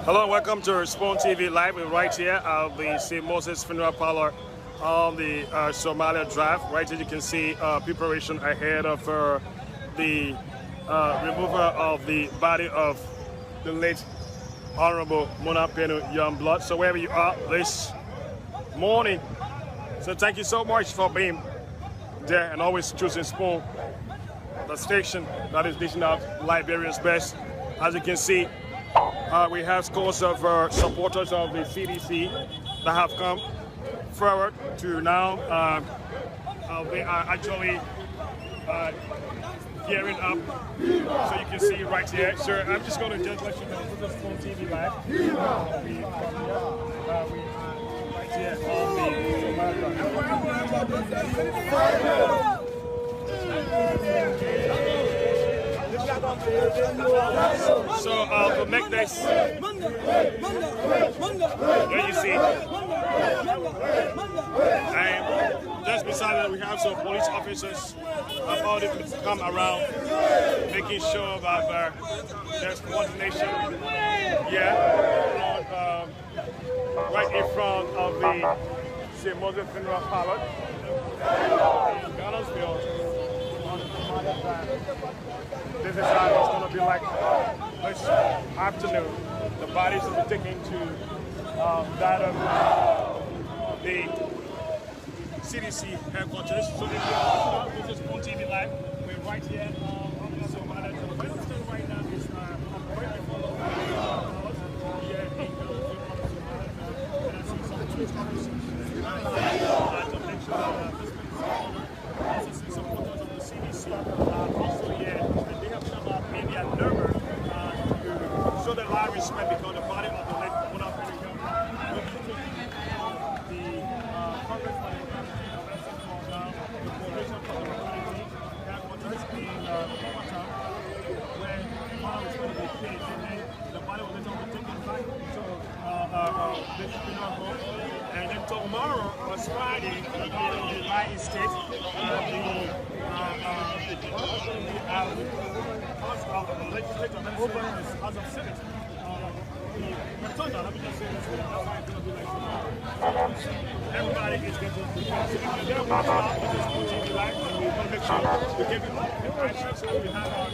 Hello and welcome to Spawn TV Live. We're right here at the St. Moses Funeral Parlor on the Somalia draft. Right here you can see preparation ahead of the removal of the body of the late Honorable Munah Youngblood. So wherever you are this morning, so thank you so much for being there and always choosing Spawn, the station that is dishing out Liberia's best. As you can see, we have scores of supporters of the CDC that have come forward to now. They are actually gearing up, so you can see right here. So I'm just going to just let you know, this is Spawn TV Live. We are right here So to make this, there you see, and just beside that we have some police officers about to come around, making sure that there's coordination. Right in front of the St. Moses Funeral Parlor in Gunnersville. This is how it's going to be like this afternoon. The bodies will be taken to that of the CDC headquarters. So this is Spawn TV Live. We're right here on the Somalia. The final stand right now is right before the here in Gunnersville. And I see some police officers to make sure that also see some photos of the CDC. Also here, and they have come up in their number to show their live respect because the body of the late Munah Youngblood will be taken the Congress for the Coalition for Democracy headquarters in Pelham, where Pelham is going to be paid, and then the body will later be taken back to this funeral home. And then tomorrow, on Friday, in the United States, the legislature House of Senate. Let me just say this, that's why it's going to be like tomorrow. Everybody is going to be there. We start with this TV Live, and we want to make sure we give you the actions. So we have our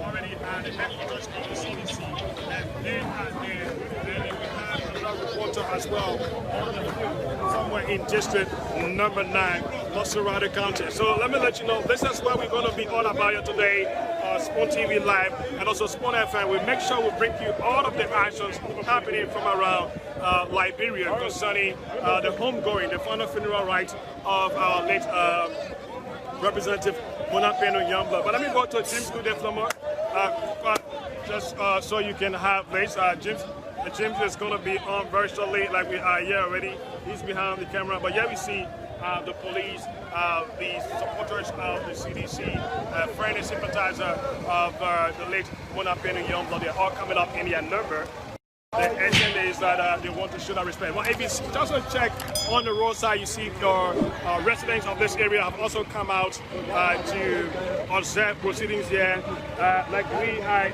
already had the headquarters of the CDC, and then we have another reporter as well on the field somewhere in district number 9, Los County. So let me let you know, this is where we're going to be all about you today. Spawn TV Live and also Spawn FM. We make sure we bring you all of the actions happening from around Liberia concerning the homegoing, the final funeral rites of our late Representative Munah Youngblood. But let me go to James Good just so you can have this. James is going to be on very shortly, like we are here already. He's behind the camera, but here we see the police, the supporters of the CDC, friend and sympathizer of the late Munah Youngblood. They're all coming up in their number. The agenda is that they want to show that respect. Well, if you just check on the roadside, you see your residents of this area have also come out to observe proceedings here. Like we are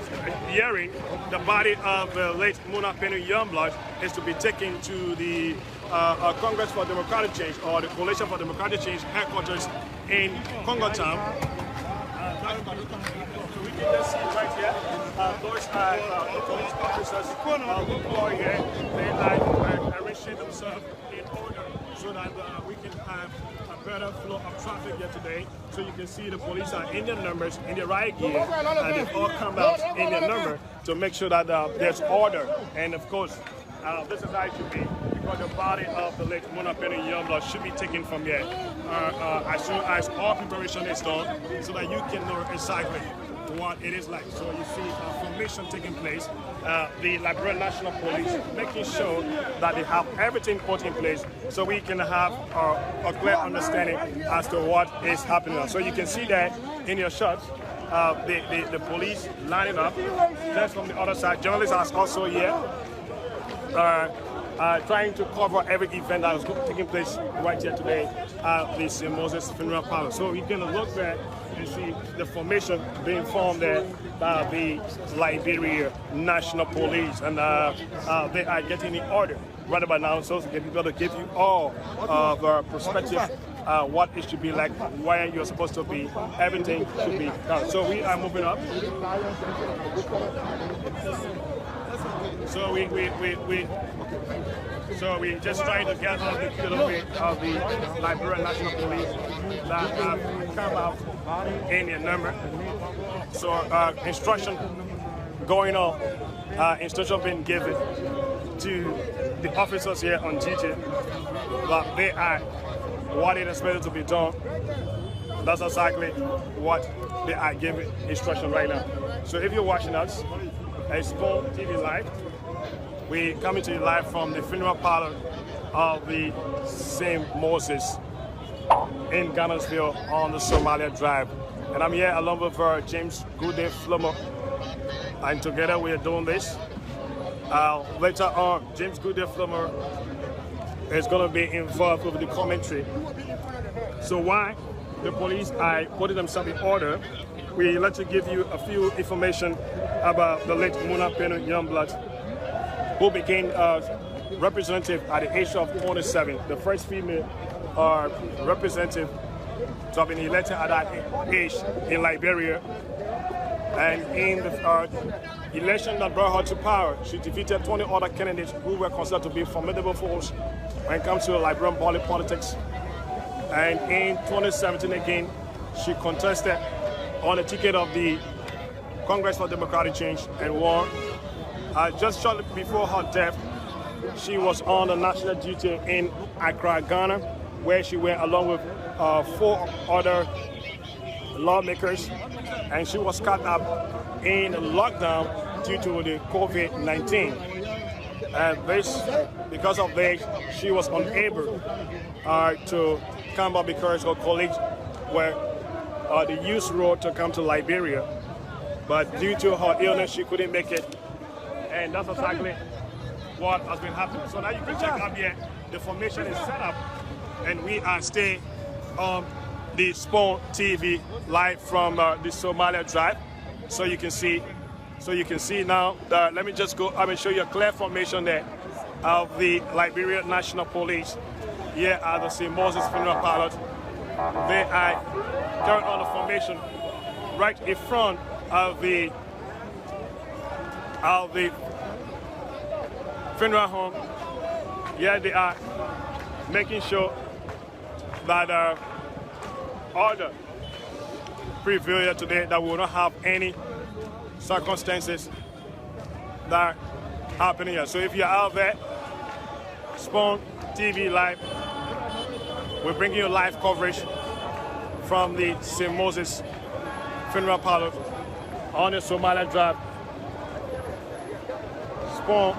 hearing, the body of the late Munah Youngblood is to be taken to the Congress for Democratic Change, or the Coalition for Democratic Change headquarters in Congo Town. So we can just see right here, those are the police officers who are here. They are arranging themselves in order so that we can have a better flow of traffic here today. So you can see the police are in their numbers, in their riot gear, and they've all come out in their number to make sure that there's order. And of course, this is how it should be, because the body of the late Munah Youngblood should be taken from here as soon as all preparation is done, so that you can know exactly what it is like. So you see formation taking place, the Liberian National Police making sure that they have everything put in place so we can have a clear understanding as to what is happening. So you can see that in your shots, the police lining up just from the other side. Journalists are also here. trying to cover every event that was taking place right here today at the St. Moses Funeral Parlor. So you can look there and see the formation being formed there by the Liberia National Police, and they are getting the order right about now, so they're going to give you all the perspective, what it should be like, where you're supposed to be, everything should be done. So we are moving up. So we just trying to get a little bit of the Liberian National Police that have come out in their number. So instruction going on, instruction being given to the officers here on duty that they are what is expected to be done. That's exactly what they are giving instruction right now. So if you're watching us, it's Sport TV Live. We coming to you live from the funeral parlor of the St. Moses in Ghanansville on the Somalia Drive. And I'm here along with James Goodday Flomo. And together we are doing this. Later on, James Goodday Flomo is going to be involved with the commentary. So why the police are putting themselves in order, we like to give you a few information about the late Munah Youngblood, who became representative at the age of 27, the first female representative to have been elected at that age in Liberia. And in the election that brought her to power, she defeated 20 other candidates who were considered to be formidable force when it comes to Liberian politics. And in 2017 again, she contested on the ticket of the Congress for Democratic Change and won. Just shortly before her death, she was on a national duty in Accra, Ghana, where she went along with 4 other lawmakers, and she was caught up in lockdown due to the COVID-19. And because of this, she was unable to come up because her colleagues were the youth road to come to Liberia. But due to her illness, she couldn't make it. And that's exactly what has been happening. So now you can check out here, the formation is set up, and we are staying on the Sport TV live from the Somalia Drive. So you can see now that, let me just go, I will show you a clear formation there of the Liberian National Police here at the St. Moses Funeral Parlor. They are carrying on the formation right in front of the funeral home. Here they are making sure that order prevail here today, that we will not have any circumstances that happen here. So if you're out there, Sport TV Live, we're bringing you live coverage from the St. Moses Funeral Parlor on the Somalia Drive. Sport.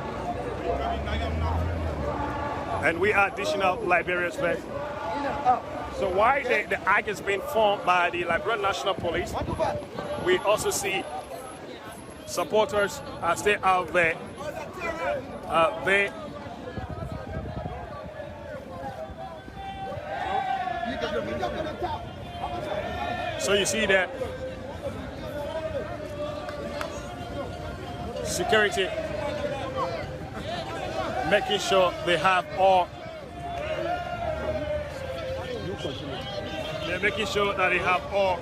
And we are dishing out Liberia's best. So while the act is being formed by the Liberian National Police, we also see supporters stay out there. So you see that security making sure they have all. They're making sure that they have all.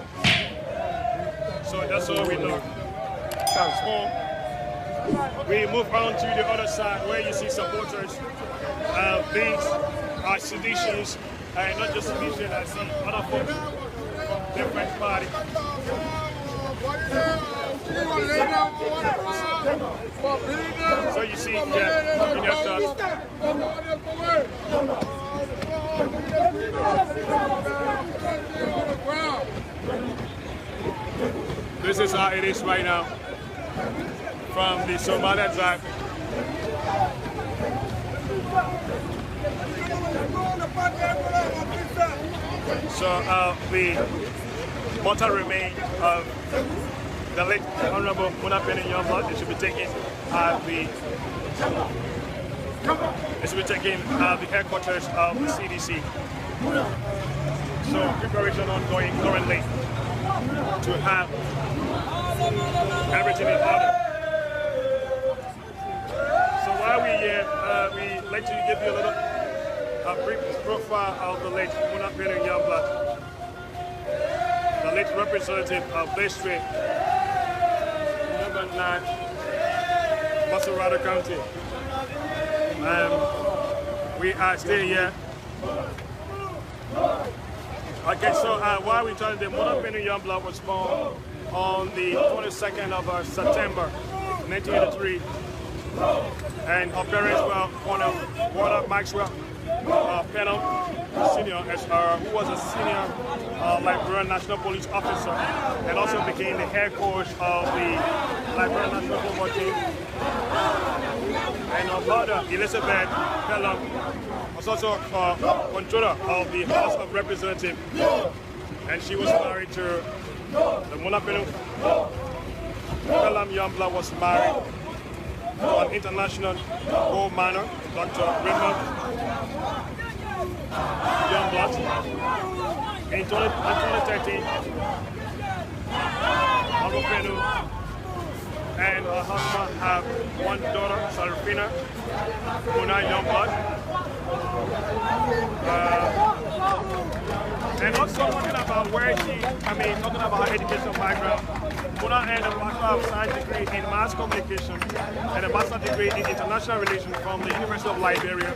So that's all we know. We move on to the other side where you see supporters. These are seditions, and not just sedition, I see other folks from different parties. So you see, yeah, in your shots. This is how it is right now from the Somalia Drive. So the mortal remains of the late Honorable Munah Youngblood, it should be taken at the This will be taking the headquarters of the CDC. So preparation ongoing currently to have everything in order. So while we're here, we like to give you a brief profile of the late Munah Youngblood, the late representative of District number 9, Masarauda County. We are still here. Okay, so while we talking, the Munah Youngblood was born on the 22nd of September 1983, and her parents were one of Maxwell Pelham Senior, who was a senior Liberian National Police officer, and also became the head coach of the Liberian National Football team. And her mother, Elizabeth Pelham, was also a controller of the House of Representatives, and she was married to the Munah Pelham Youngblood was married to an international gold miner, Dr. Raymond Youngblood. In 2013, Honorable and her husband have one daughter, Sarafina Munah Youngblood. And also talking about talking about her educational background. Munah earned a Bachelor of Science degree in Mass Communication and a Master's degree in International Relations from the University of Liberia.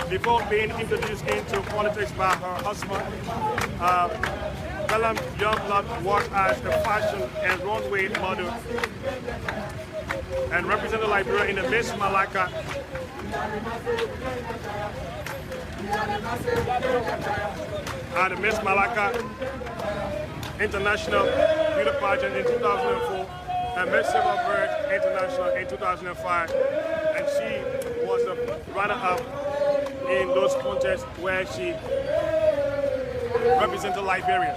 Before being introduced into politics by her husband, Pelham Youngblood worked as a fashion and runway model and represented Liberia in the Miss Malacca International Beauty Pageant in 2004 and Miss Silver Bird International in 2005. And she was the runner-up in those contests where she represented Liberia.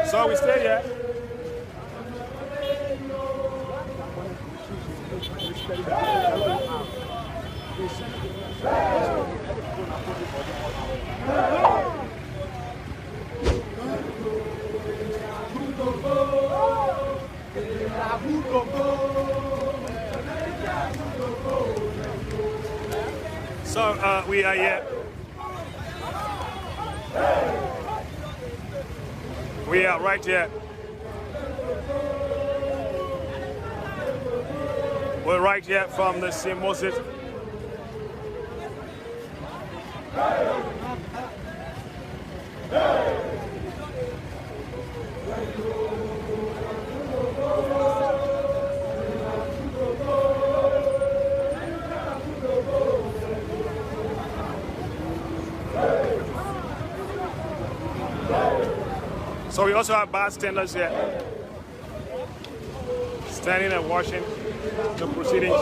So we stay here. So we are here. We are right here. We're right here from the St. Moses. So we also have bystanders here, standing and watching the proceedings.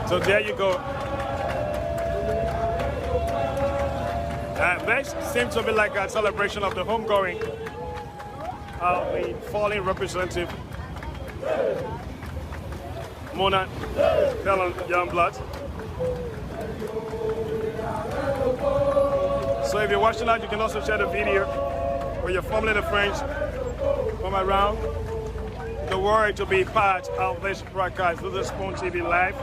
So there you go. This seems to be like a celebration of the homegoing of the fallen representative, Munah Pelham Youngblood. So if you're watching that, you can also share the video with your family and friends from around the world to be part of this broadcast. This is Spoon TV Live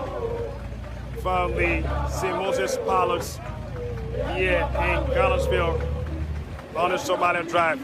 from the St. Moses Palace here in Gallorsville on the Somalian Drive.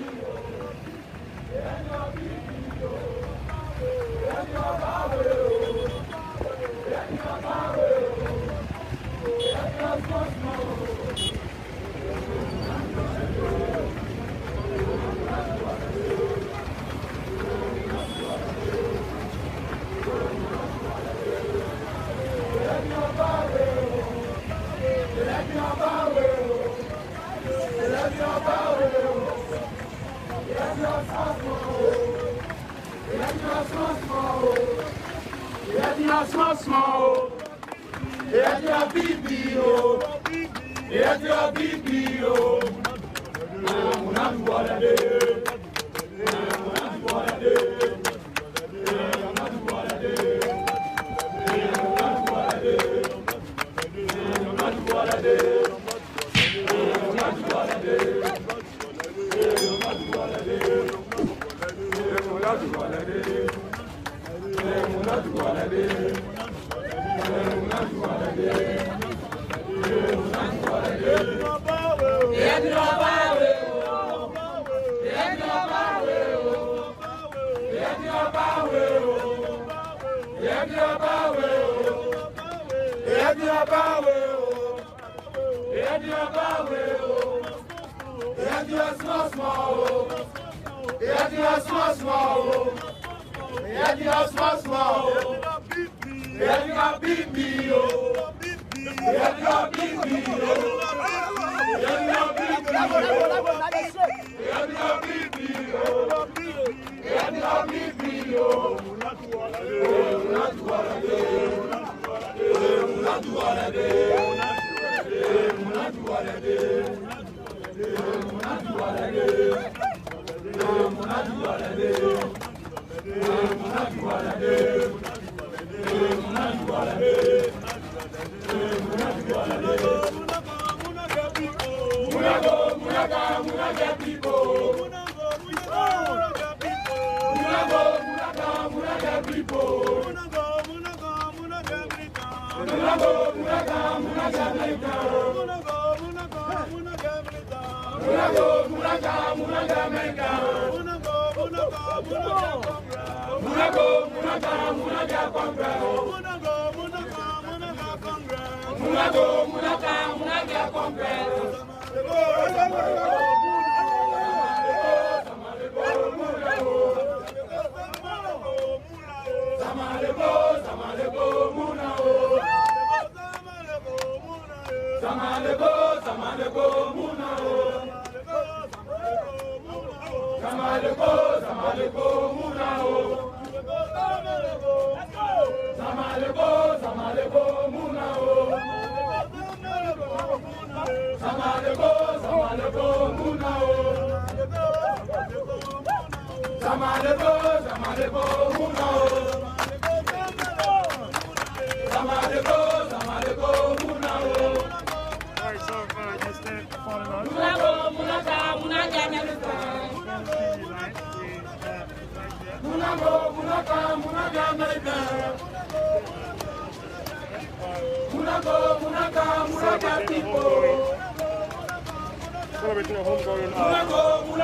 Celebrating a homegrown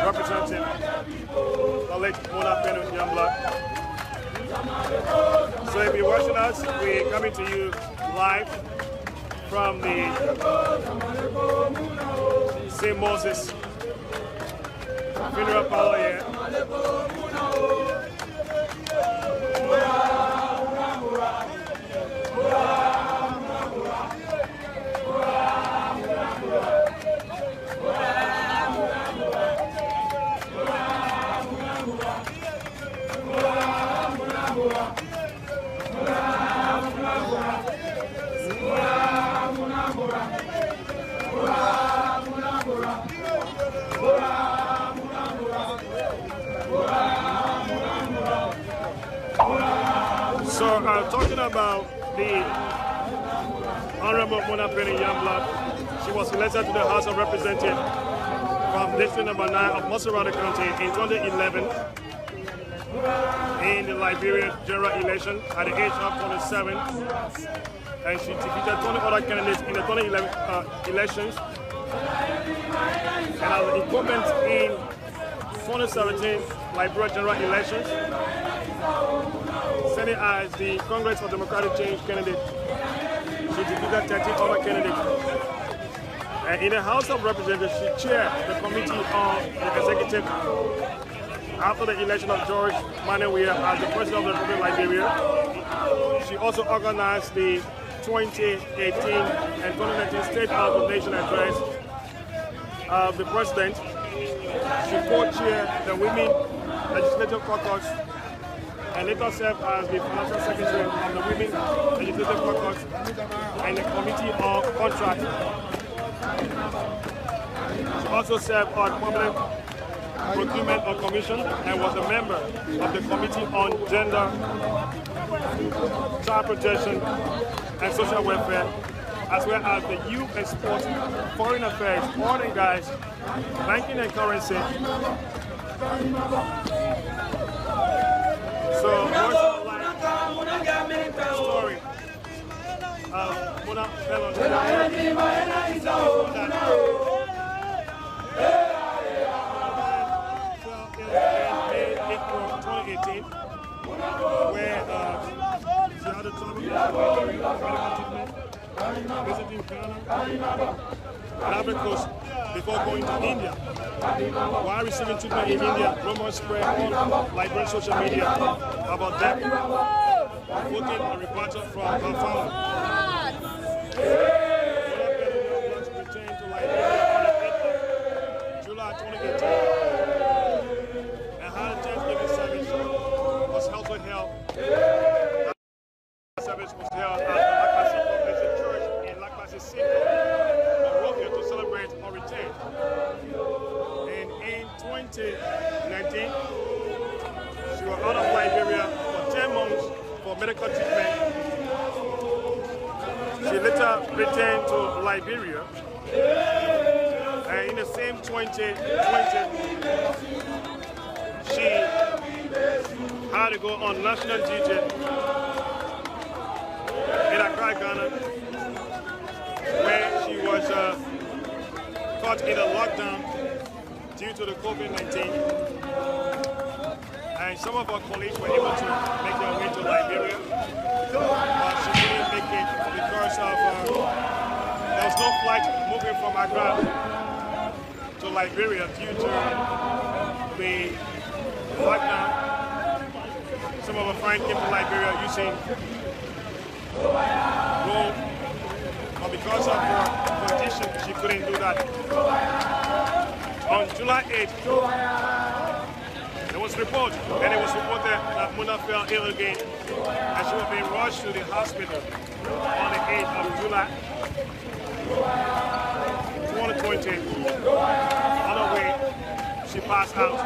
representative, the late Munah Youngblood. So if you're watching us, we're coming to you live from the St. Moses funeral parlor here. So talking about the Honorable Munah Youngblood, she was elected to the House of Representatives from District Number 9 of Moserrado County in 2011 in the Liberian general election at the age of 27, and she defeated 20 other candidates in the 2011 elections. And as an incumbent in 2017 Liberian general elections, standing as the Congress for Democratic Change candidate, she defeated 13 other candidates. And in the House of Representatives, she chaired the Committee on the Executive after the election of George Manawia as the President of the Republic of Liberia. She also organized the 2018 and 2019 State House of Nation address, the president, she co-chaired the Women Legislative Caucus and later served as the Financial Secretary of the Women Legislative Caucus and the Committee on Contract. She also served on Public Procurement Commission and was a member of the Committee on Gender, Child Protection and Social Welfare, as well as the Youth and Sports, Foreign Affairs, Oil and Gas, Banking and Currency. So, what's the story of Munah Pelham? April 2018, where she had a trouble visiting Ghana and Ivory Coast before going to India. While receiving treatment in India, rumors spread on Liberian social media about them, quoting a reporter from Pelham. Returned to Liberia on the 8th of July 2018 and had a Thanksgiving service was held to hell. That service was held at the Lakpasi Congregation Church in Lakpasi City, Monrovia, to celebrate her return. And in 2019, she was out of Liberia for 10 months for medical treatment. She later returned to Liberia, and in the same 2020, she had to go on national duty in Accra, Ghana, where she was caught in a lockdown due to the COVID-19. And some of our colleagues were able to make their way to Liberia, but she didn't make it because of there was no flight moving from Accra to Liberia due to the lockdown. Some of our friends came to Liberia using road, but because of her condition, she couldn't do that. On July 8th, there was a report, and it was reported that Munah fell ill again, and she was being rushed to the hospital on the 8th of July 2020. On her way, she passed out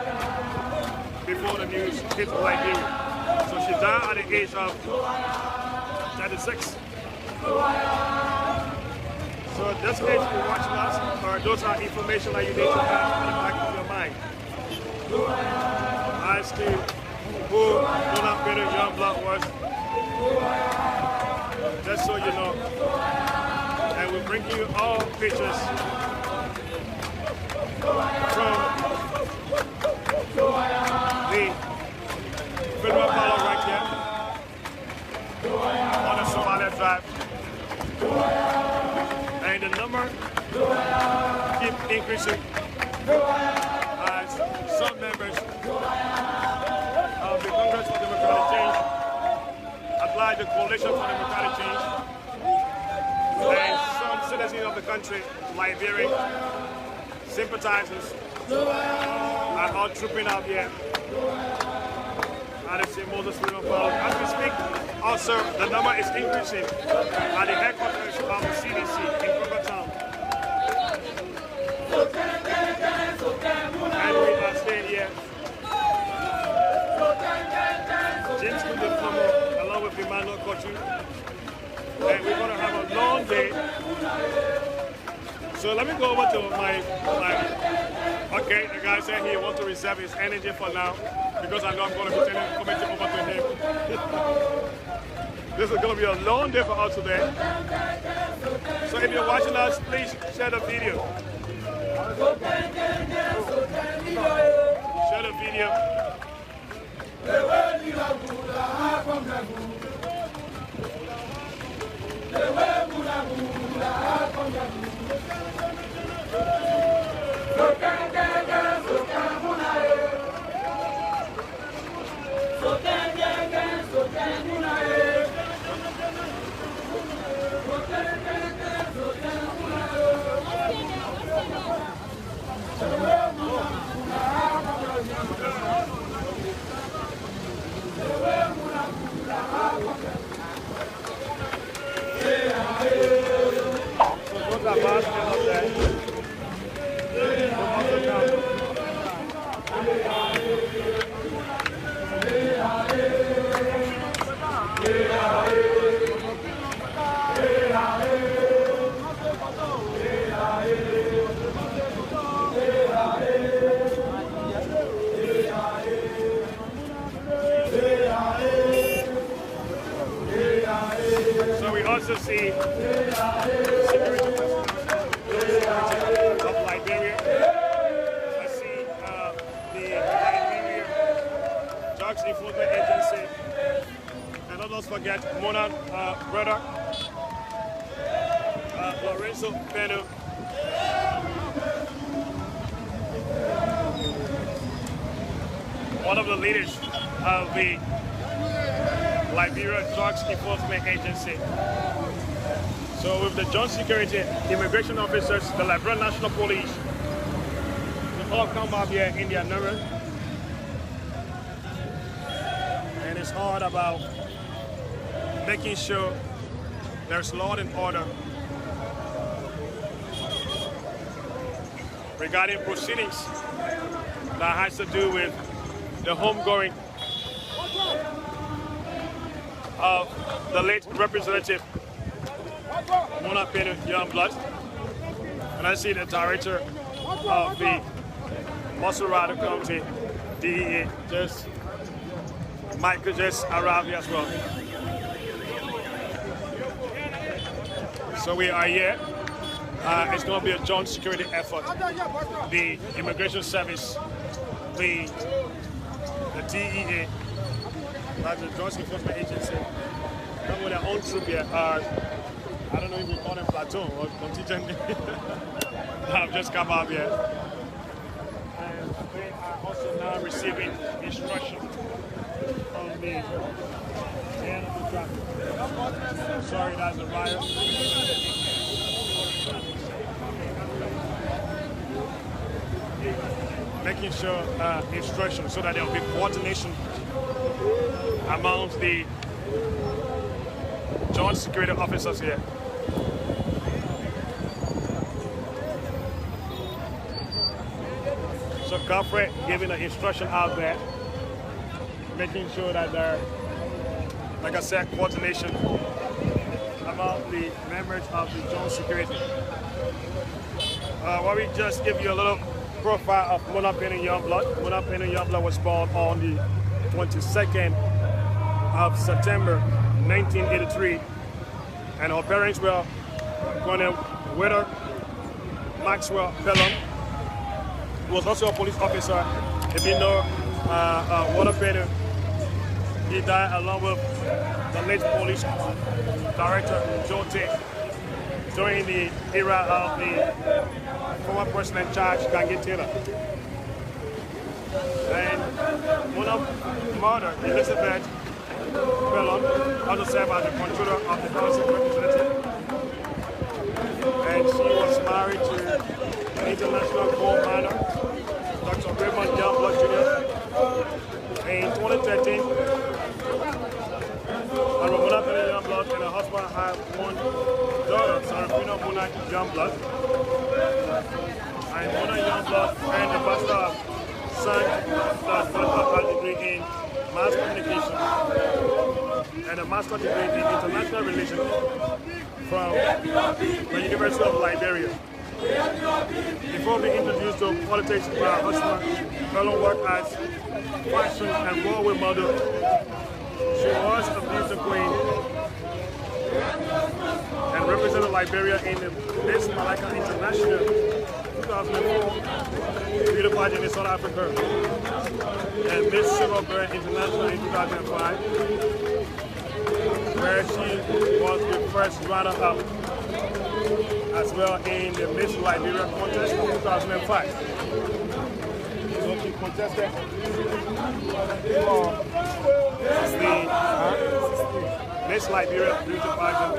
before the news hit Liberia. So she died at the age of 36. So this age you're watching us, those are information that you need to have in the back of your mind. As to who Munah Pelham Youngblood was, just so you know. And we'll bring you all pictures from the Federal Palo right here on the Somalia Drive. And the number keeps increasing as some members of the Congress for Democratic Change applied the Coalition for Democratic Change, and some citizens of the country, Liberian sympathizers, are all trooping out here. And it's in Moses Freedom Palo. As we speak, also the number is increasing at the headquarters of the CDC in Town. And we are staying here. James Kunde along with Emmanuel Kochu. And we're going to have a long day. So let me go over to my okay, the guy said he wants to reserve his energy for now because I know I'm going to be turning the committee over to him. This is going to be a long day for us today. So if you're watching us, please share the video. Share the video. So we also see security of Liberia. I see the Liberia Drugs Enforcement Agency. And don't forget Munah brother Lorenzo Pelham. One of the leaders of the Liberia Drugs Enforcement Agency. So with the joint security, immigration officers, the Liberian National Police, they all come up here in their number. And it's all about making sure there's law and order regarding proceedings that has to do with the homegoing of the late Representative Munah Youngblood. And I see the director of the Muscle County DEA, Michael just arrived here as well. So we are here. It's going to be a joint security effort. The Immigration Service, the DEA, that's the Joint Enforcement Agency, come with their own troop here. I don't know if we call them platoon or contingent. I've just come up here. And they are also now receiving instruction from the end of the traffic. Sorry, that's a riot. Making sure instruction so that there will be coordination amongst the joint security officers here. So Godfrey giving an instruction out there, making sure that there, like I said, coordination among the members of the joint security. Why we just give you a little profile of Munah Youngblood. Munah Youngblood was born on the 22nd of September 1983, and her parents were Colonel Witter Maxwell Pelham, who was also a police officer. If you know Munah, he died along with the late police director Joe Tate during the era of the former president Charles Gangi Taylor. And Munah's mother, Elizabeth Pelham, also served as the controller of the House of Representatives. And she was married to an international gold miner, Dr. Raymond Youngblood Jr. In 2013, Munah Youngblood and her husband have one daughter, Munah Youngblood. And Munah Youngblood earned the Bachelor of Science degree in Mass Communication and a Master's degree in International Relations from the University of Liberia. Before being introduced to politics by her husband, Pelham worked as fashion and Broadway model. She was a beauty queen and represented Liberia in the Miss Malacca International 2004 beauty pageant in South Africa, and Miss Silver Bird International in 2005, where she was the first runner-up, as well in the Miss Liberia contest of 2005. So she contested for the Miss Liberia beauty pageant,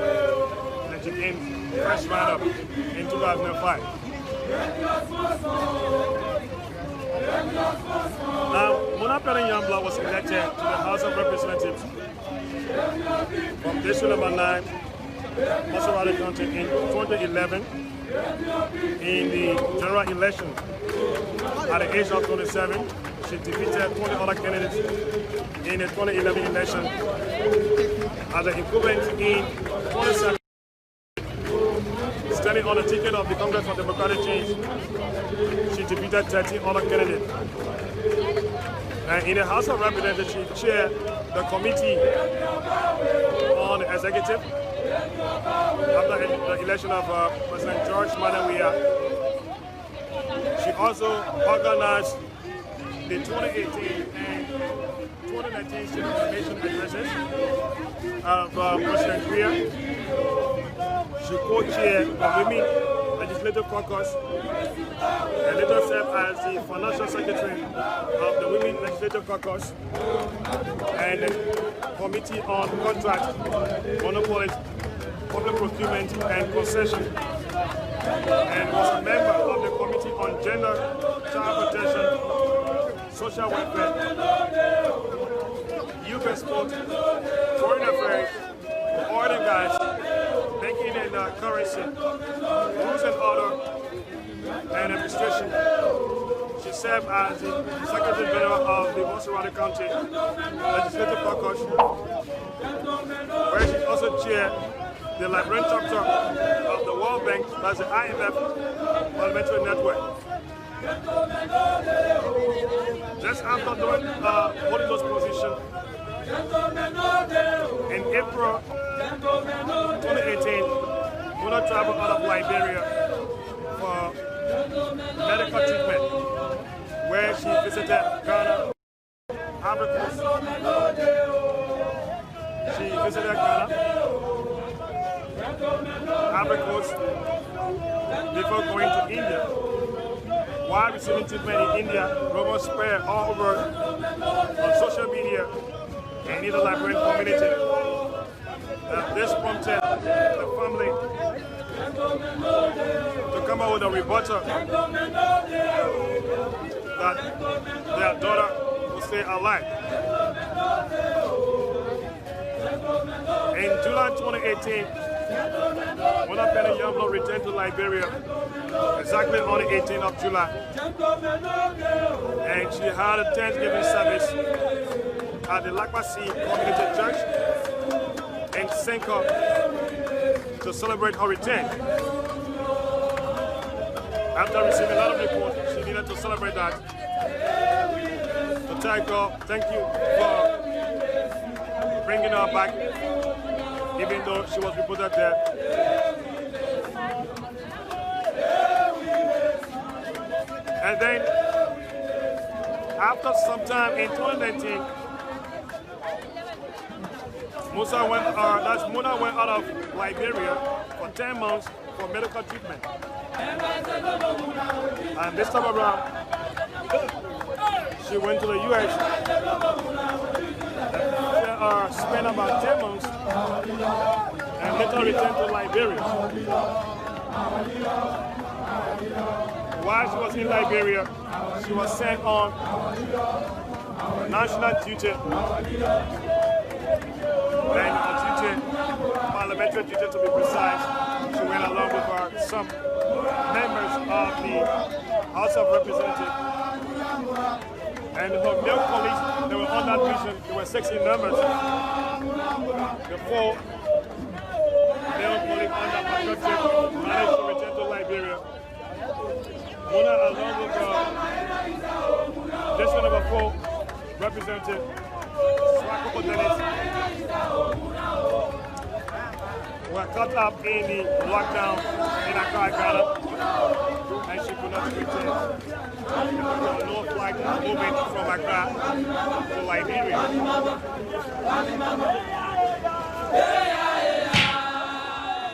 and she came first runner-up in 2005. Now, Munah Youngblood was elected to the House of Representatives from District number 9 Montserrat County in 2011 in the general election. At the age of 27, she defeated 20 other candidates in the 2011 election. As an incumbent in 2017, standing on the ticket of the Congress for Democratic Change, she defeated 13 other candidates. And in the House of Representatives, she chaired the committee on the executive after the election of President George Munah. She also organized the 2018 and 2019 State of the Nation addresses of President Weah. She co-chaired the Women Legislative Caucus and later served as the Financial Secretary of the Women Legislative Caucus and the Committee on Contract, Monopolies, Public Procurement and Concession, and was a member of the Committee on Gender, Child Protection, Social Welfare, Youth and Sport, Foreign Affairs, Oil and Gas, Banking and Currency, Rules and Order, and Administration. She served as the Secretary General of the Montserrat County Legislative Caucus, where she also chaired the Liberian chapter of the World Bank, that's the IMF Parliamentary Network. Just after holding those positions, in April 2018, Munah traveled out of Liberia for medical treatment, where she visited Ghana, Ivory Coast. She visited Ghana, Ivory Coast, before going to India. While receiving treatment in India, rumors spread all over on social media and in the Liberian community. This prompted the family to come out with a rebuttal that their daughter will stay alive. In July 2018, Munah Pelham Youngblood returned to Liberia exactly on the 18th of July. And she had a Thanksgiving service at the Lakpasi Community Church in Senko to celebrate her return. After receiving a lot of reports, she needed to celebrate that. To thank you for bringing her back, even though she was reported dead. And then, after some time in 2019, Munah went out of Liberia for 10 months for medical treatment. And this time around, she went to the U.S. Spent about 10 months and later returned to Liberia. While she was in Liberia, she was sent on national duty and parliamentary duty to be precise. She went along with some members of the House of Representatives. And her male colleagues, they were on that mission, there were 6 in numbers. The 4 male colleagues on that trip managed to return to Liberia. Munah, along with district number 4 representative, Swakoko Dennis, were caught up in the lockdown in Accra, Ghana, and she could not return. There was no flight moving from Accra to Liberia.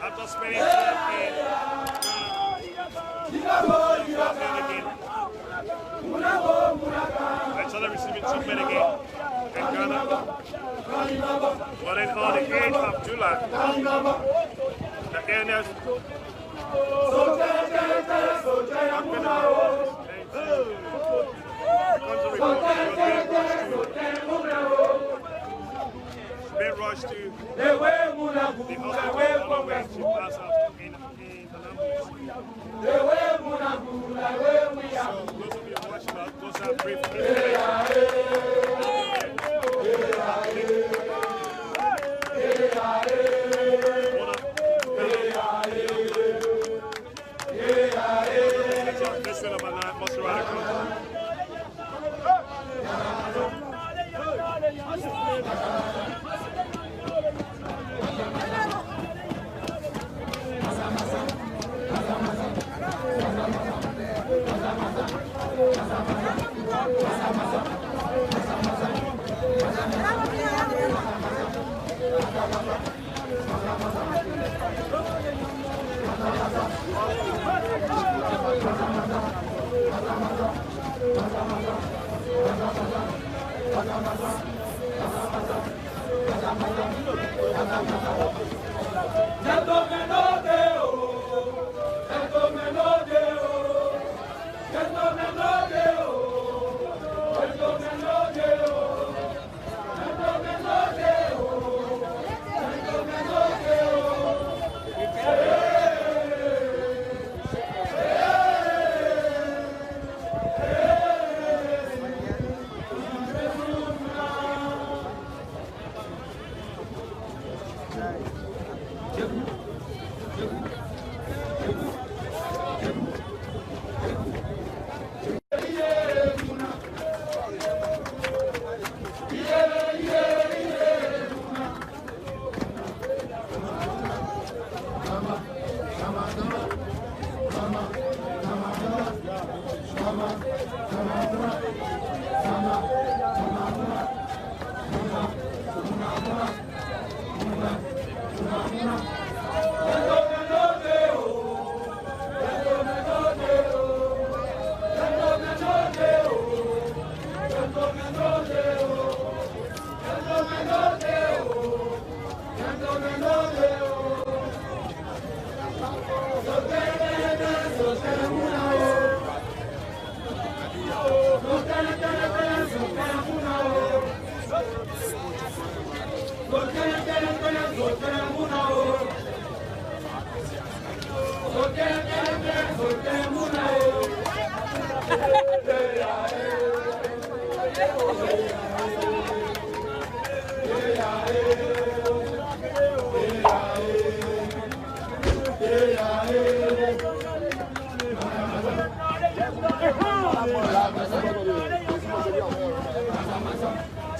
After spending time in Ghana, and started receiving treatment again in Ghana. But then on the 8th of July, the illness been rushed to the hospital.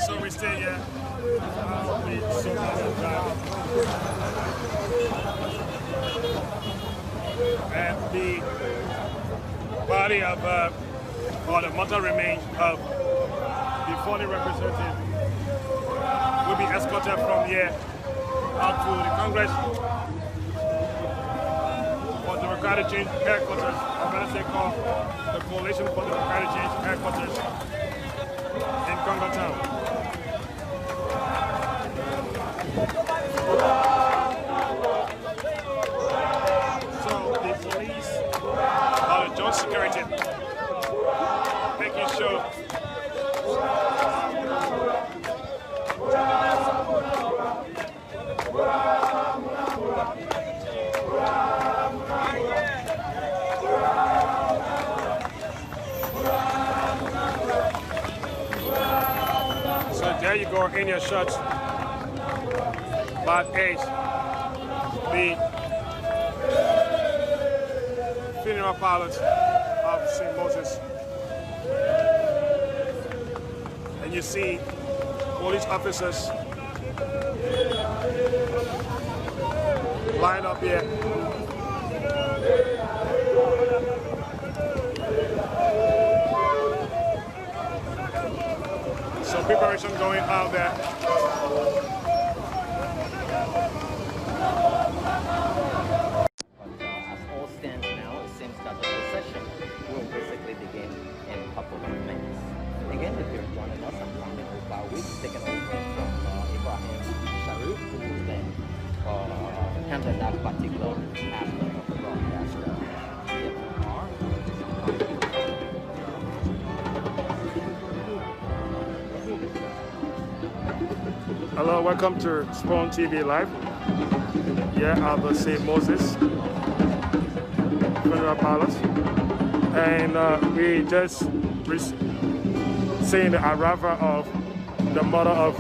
So we stay here. And the body of, or the mortal remains of the fallen representative will be escorted from here out to the Congress for Democratic Change headquarters, or better say called the Coalition for Democratic Change headquarters in Congo Town. So the police or the joint security making sure so there you go in your shots. Part 8, the funeral parlors of St. Moses. And you see police officers lined up here. So preparation going out there. Handle that particular aspect of the broadcast. Hello, welcome to Spawn TV Live. Here at the St. Moses Funeral Palace. And we just seeing the arrival of the mother of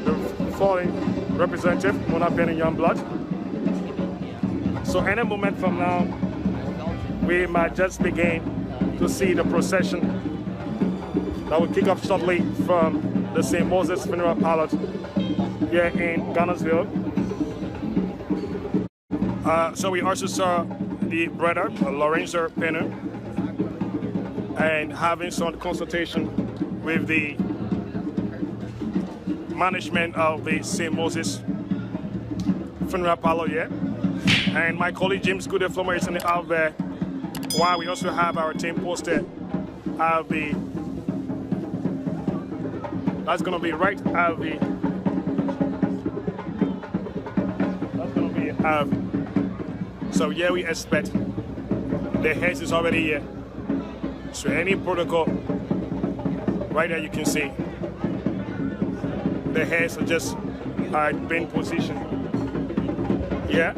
the fallen representative, Munah and Youngblood. So any moment from now, we might just begin to see the procession that will kick off shortly from the St. Moses Funeral Parlor here in Gunnersville. So we also saw the brother, Lorenzo Penner, and having some consultation with the management of the St. Moses Funeral Parlor here. And my colleague James Goodeflomer is out there, while we also have our team posted at the, that's going to be right at the, that's going to be so yeah, we expect the heads is already here. So any protocol, right there you can see, the heads are just being positioned here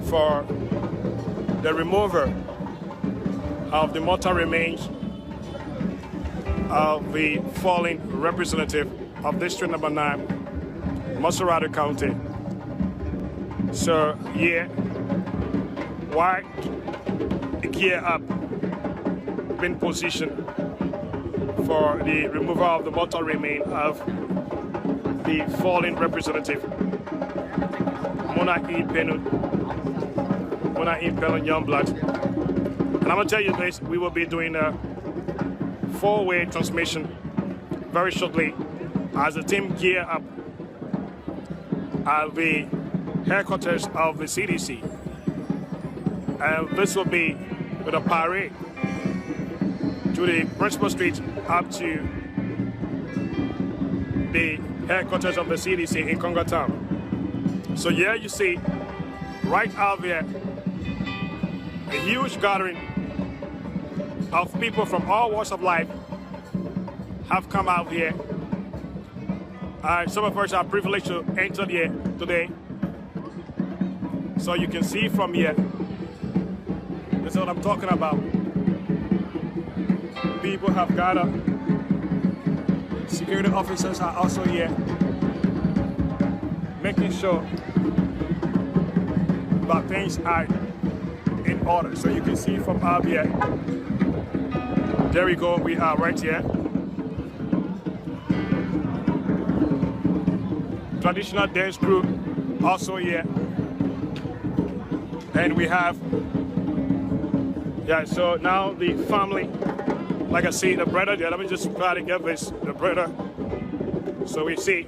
for the removal of the mortal remains of the fallen representative of District Number 9, Musarata County. So yeah, why gear up, been positioned for the removal of the mortal remain of the fallen representative, Munah Pelham Youngblood. And I'm gonna tell you this, we will be doing a 4-way transmission very shortly as the team gear up at the headquarters of the CDC. And this will be with a parade to the principal street up to the headquarters of the CDC in Congo Town. So yeah, you see right out there a huge gathering of people from all walks of life have come out here. Some of us are privileged to enter here today. So you can see from here, this is what I'm talking about. People have gathered. Security officers are also here, making sure that things are in order. So you can see from up here. There we go, we are right here. Traditional dance crew also here. And we have, yeah, so now the family, like I see the brother there, let me just try to get this, the brother. So we see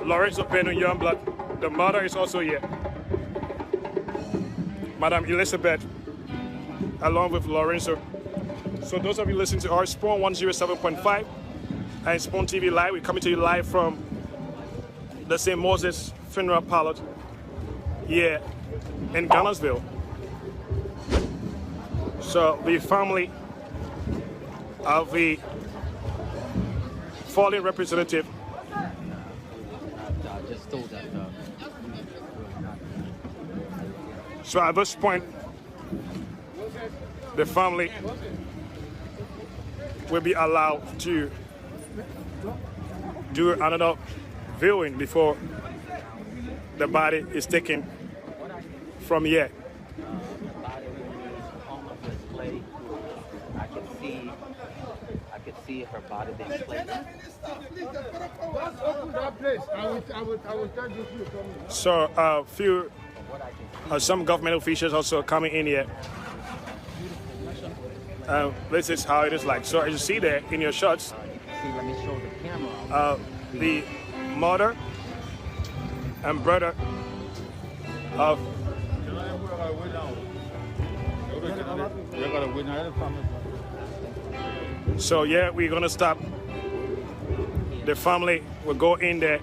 Lorenzo Penner Youngblood, the mother is also here. Madam Elizabeth, along with Lorenzo. So those of you listening to our Spawn 107.5 and Spawn TV Live, we're coming to you live from the St. Moses Funeral Parlor here in Gunnersville. So the family of the fallen representative just told that. So at this point, the family will be allowed to do another viewing before the body is taken from here. I could see her body being placed. So some government officials also coming in here. This is how it is like. So as you see there in your shots, See, let me show the camera. the mother and brother of so yeah, we're gonna stop. The family will go in there.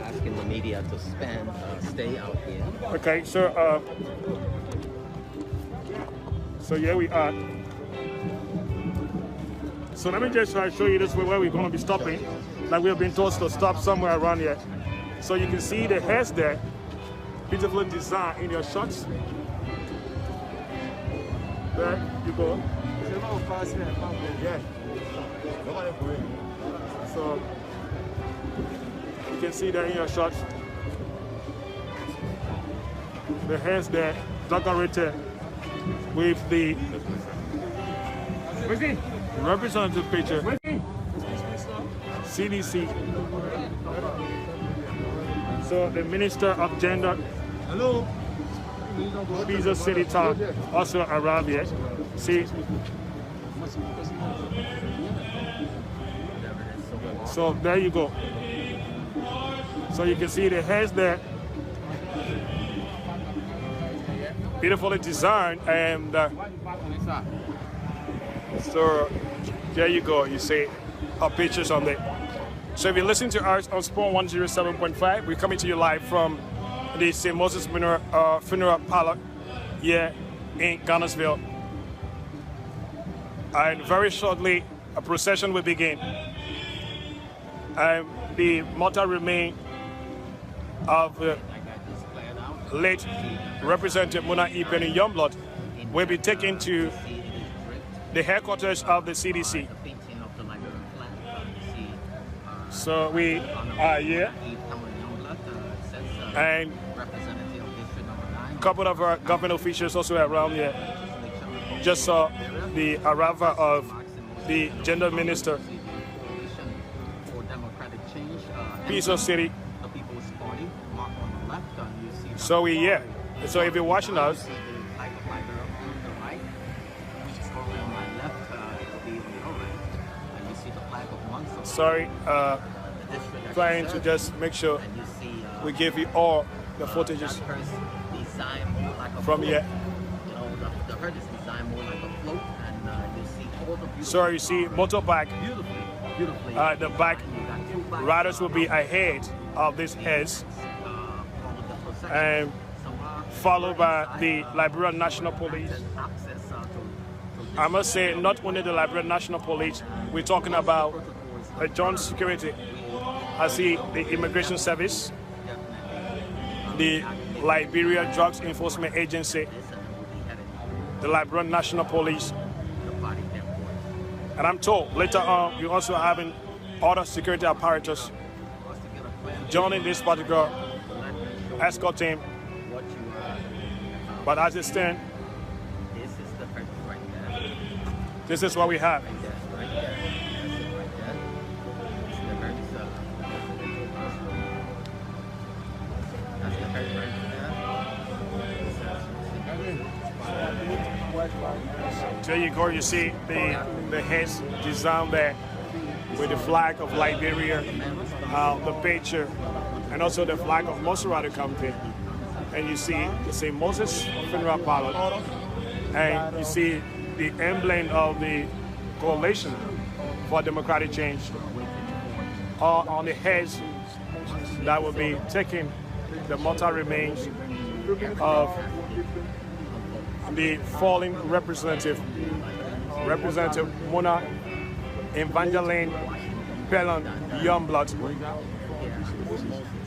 Asking the media to stay out here. Okay, so yeah, we are. So let me just try to show you this way where we're going to be stopping. Like we have been told to stop somewhere around here. So you can see the heads there beautifully designed in your shots. There you go. Yeah. So you can see that in your shots. The heads there decorated with the representative picture. CDC. So the Minister of Gender, Pisa City Talk, also around here. See. So there you go. So you can see the heads there. Beautifully designed, and so there you go. You see our pictures on there. So if you listen to us on Spawn 107.5, we're coming to you live from the St. Moses Funeral Parlor here in Gunnersville. And very shortly, a procession will begin. The mortal remains of the late Representative Munah Youngblood will be taken to the headquarters of the CDC. So we are here, and a couple of our government officials also around here. Just saw the arrival of the gender minister, Pisa City. So we here. So if you're watching us, sorry, trying to just make sure we give you all the footages from here. So you see motorbike, the back riders will be ahead of these heads, and followed by the Liberian National Police. I must say, not only the Liberian National Police, we're talking about a joint security. I see the Immigration Service, the Liberia Drugs Enforcement Agency, the Liberian National Police, and I'm told later on we're also having other security apparatus joining this particular escort team. But as it stands, this is what we have. There you go, you see the heads designed there with the flag of Liberia, the picture, and also the flag of Moserado County. And you see the St. Moses Funeral Parlor, and you see the emblem of the Coalition for Democratic Change on the heads that will be taking the mortal remains of the fallen Representative Munah Evangeline Pelham Youngblood.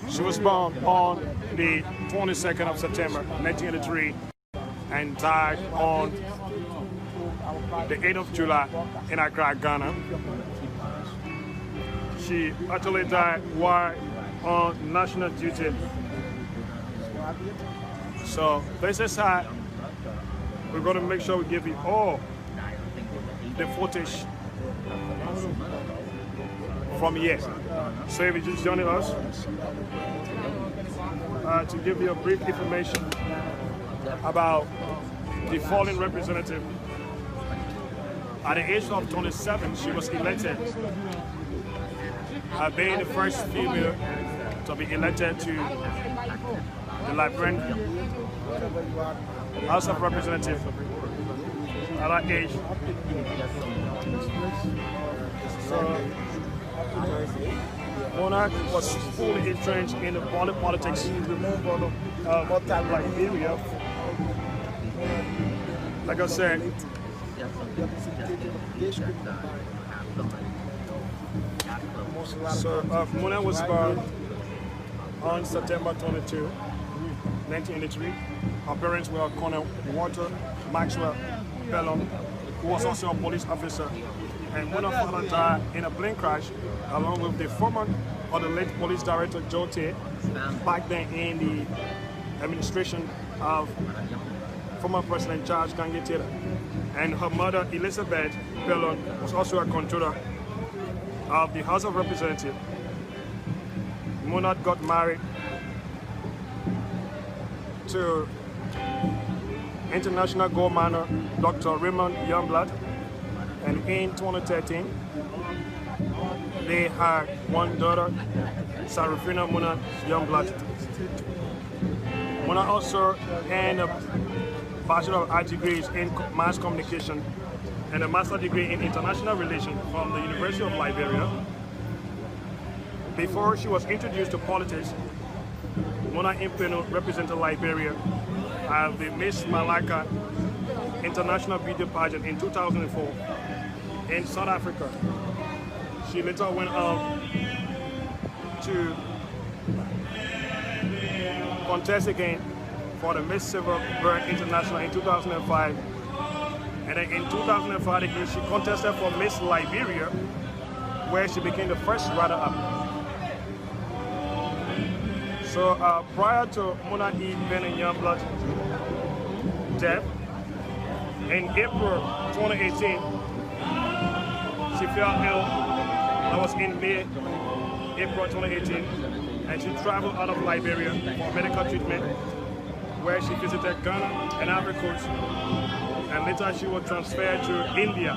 She was born on the 22nd of September 1983 and died on the 8th of July in Accra, Ghana. She actually died while on national duty. So this is how we're going to make sure we give you all the footage from here. So if you just joining us, to give you a brief information about the fallen representative. At the age of 27, she was elected, being the first female to be elected to the Liberian House of Representatives at that age. So, Munah was fully entrenched in the politics of Liberia. Like I said, so Munah was born on September 22, 1983. Her parents were Colonel Walter Maxwell Pelham, who was also a police officer. And Munah's father died in a plane crash, along with the former or the late police director Joe Tay, back then in the administration of former President Charles Gange Taylor. And her mother, Elizabeth Pelham, was also a controller of the House of Representatives. Munah got married to international gold miner Dr. Raymond Youngblood, and in 2013 they had one daughter, Sarafina Munah Youngblood. Munah also earned a Bachelor of Arts degrees in mass communication and a master's degree in international relations from the University of Liberia. Before she was introduced to politics, Munah Impeno represented Liberia at the Miss Malacca International Beauty Pageant in 2004 in South Africa. She later went on to contest again for the Miss Silverberg International in 2005. And then in 2005 again, she contested for Miss Liberia, where she became the first runner-up. So prior to Munah E. Benning Youngblood's death, in April 2018, she fell ill. That was in May, April 2018, and she traveled out of Liberia for medical treatment, where she visited Ghana and Ivory Coast, and later she was transferred to India,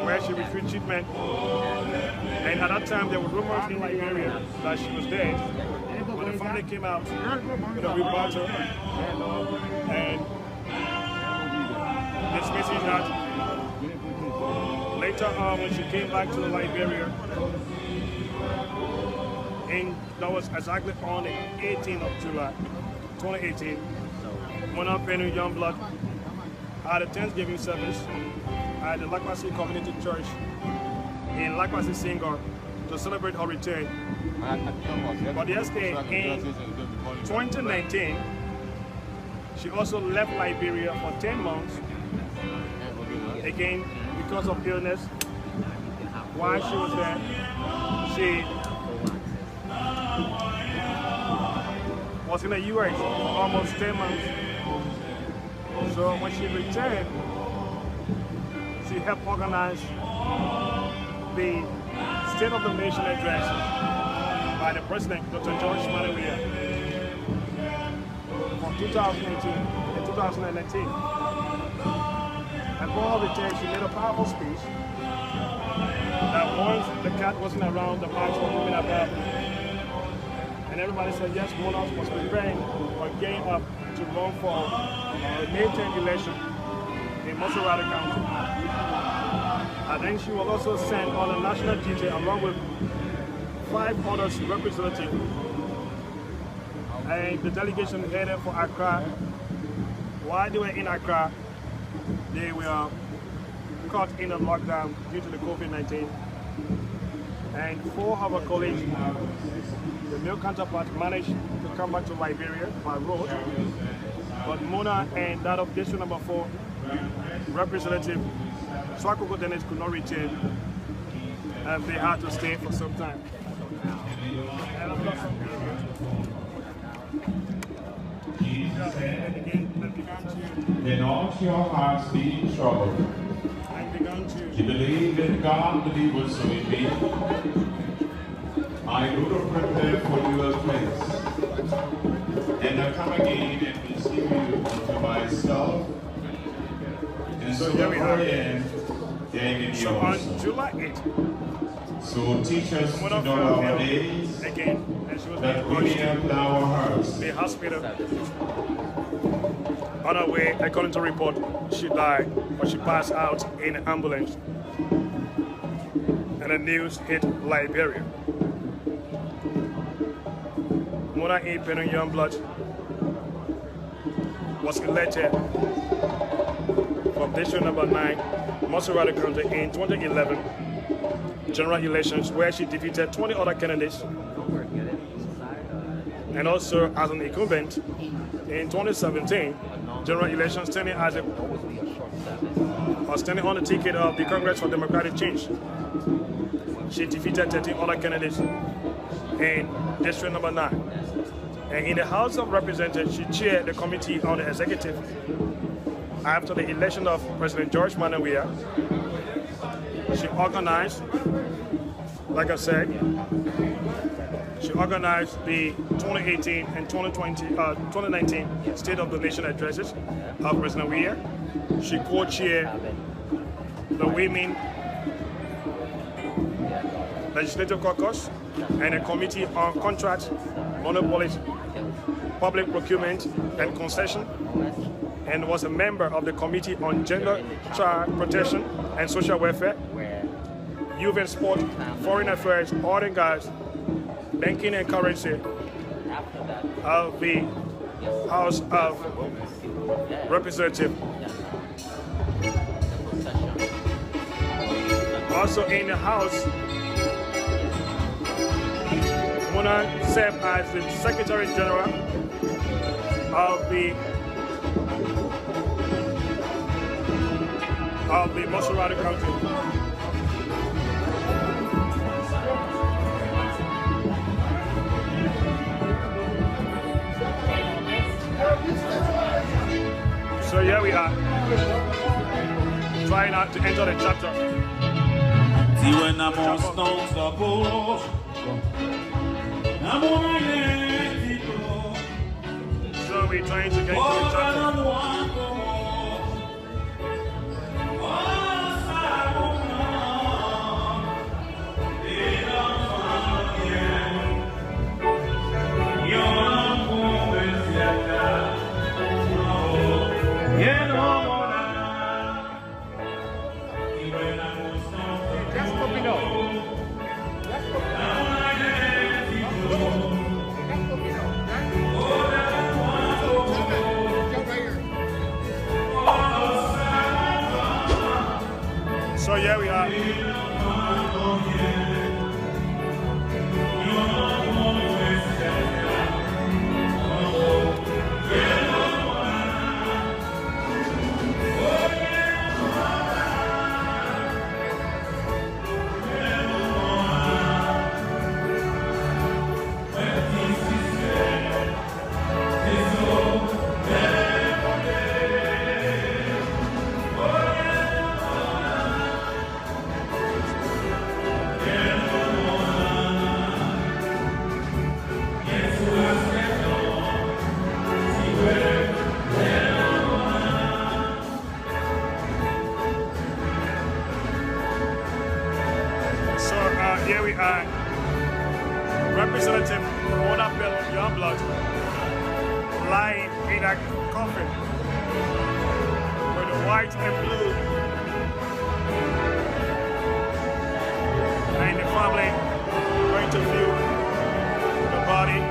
where she received treatment. And at that time, there were rumors in Liberia that she was dead. When the family came out, with a rebuttal and dismissing that. Later on, when she came back to Liberia, that was exactly on the 18th of July, 2018, Munah Impeno Youngblood had a Thanksgiving service at the Lakwasi Community Church in Lakwasi Senghor to celebrate her return. But yesterday, in 2019, she also left Liberia for 10 months, again because of illness. While she was there, she was in the US for almost 10 months. So when she returned, she helped organize the State of the Nation address by the President, Dr. George Malaria, from 2018 and 2019. And for her return, she made a powerful speech that once the cat wasn't around, the march was moving about. And everybody said, yes, Munah was preparing or getting up to run for the May 10th election in Monserrate County. And then she was also sent on a national duty along with 5 other representatives. And the delegation headed for Accra. While they were in Accra, they were caught in a lockdown due to the COVID-19. And 4 of our colleagues, the male counterpart, managed to come back to Liberia by road. But Munah and that of District Number 4 representative Swakoko Dennis could not return, and they had to stay for some time. And I've got some Then all your hearts be in trouble. You believe in God, believe what so it be. I would have prepared for you a place, and I come again and receive you unto myself. And so here we are. So on July 8th, so teach us to know our days, again, and she was that we have our hearts. The hospital. On her way, according to report, she died, but she passed out in an ambulance. And the news hit Liberia. Munah Impeno Youngblood was elected from District Number 9, Monserrate County in 2011 general elections, where she defeated 20 other candidates and also as an incumbent in 2017 general election, standing as standing on the ticket of the Congress for Democratic Change. She defeated 13 other candidates in District Number 9. And in the House of Representatives, she chaired the Committee on the Executive after the election of President George Munah. She organized, like I said, she organized the 2018 and 2019 State of the Nation addresses of President Weah. She co-chaired the Women Legislative Caucus and a Committee on Contracts, Monopolies, Public Procurement and Concession, and was a member of the Committee on Gender, Child Protection and Social Welfare, Youth and Sport, Foreign Affairs, Oil and Gas, Banking and Currency of the House of Representatives. Also in the House, Munah served as the Secretary General of the Montserrat County. So here we are, trying out to enter the chapter. So we're trying to get into the chapter. So here we are. Here we are, Representative Pelham, Youngblood, lying in a coffin with the white and blue, and the family going to view the body.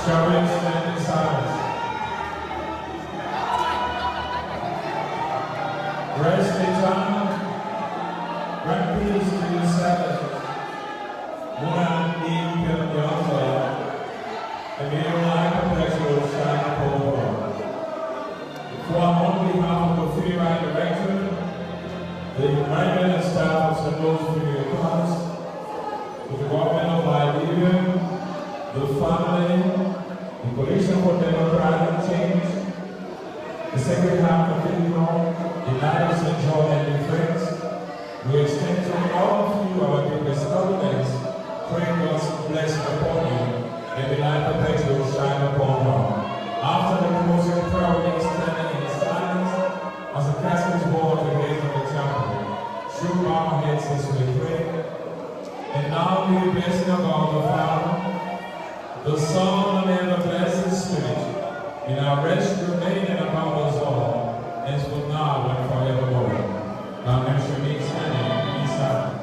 Shall we stand in silence? Rest eternal, grant peace to your Sabbath. Munah, Pelham, Youngblood, and may your light perpetual shine upon the world. For on behalf of the free right director, the management and staff of St. Louis Community College, the government of Liberia, the family, the Coalition for Democratic Change, the Sacred Heart Cathedral, United St. John and the Friends, we extend to all of you our deepest compliments, praying God's blessing upon you, and the light perpetual shine upon all. After the closing prayer, we standing in silence as the caskets roll at the gates of the chapel. Should bow our heads as we pray. And now may the blessing of God the Father, the Son, and the Blessed Spirit, in our rest remain and about us all, as for now and forevermore. Now let's remain standing in silence.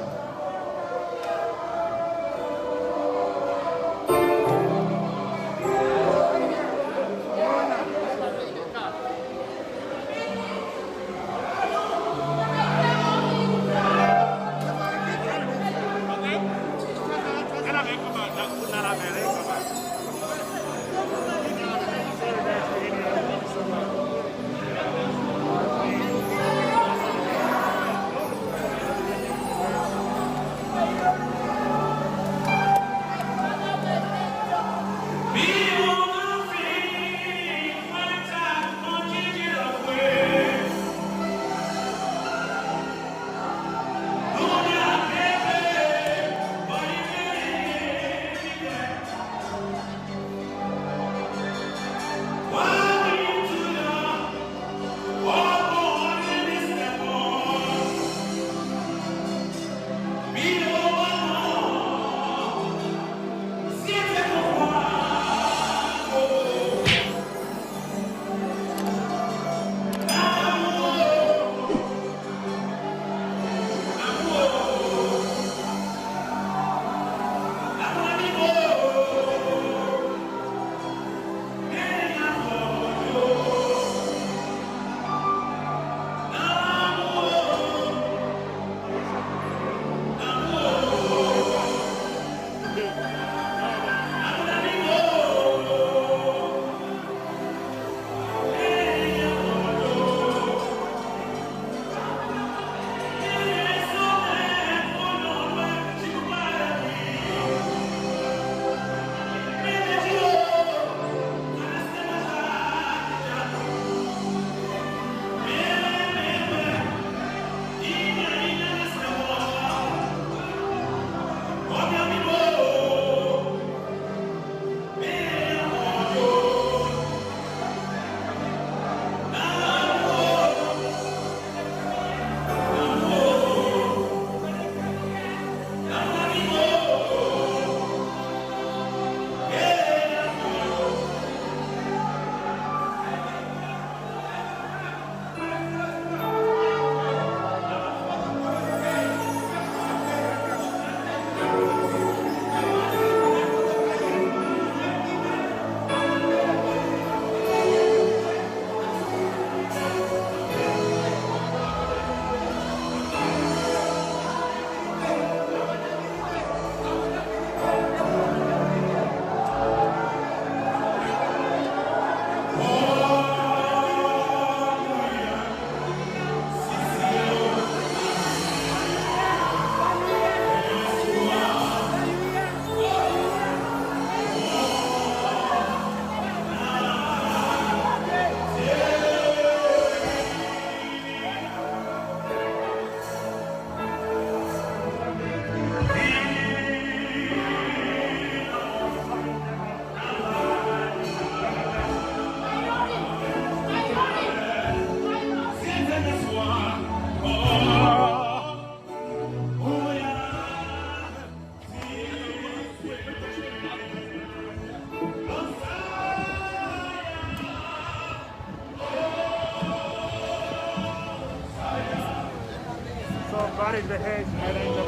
body is the head, head ain't the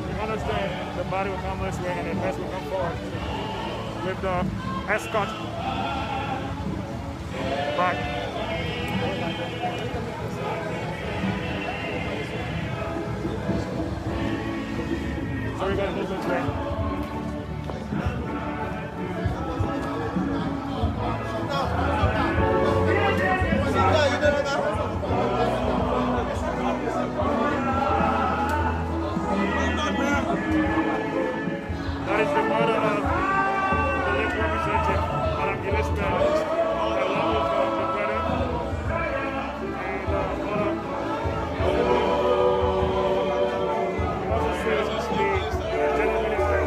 You understand? The body will come this way and the head will come forward. with the escort back. So we're going to move this way. That is the mother of the late representative, Madam Gillespie, along with the brother and mother. He also says the general minister.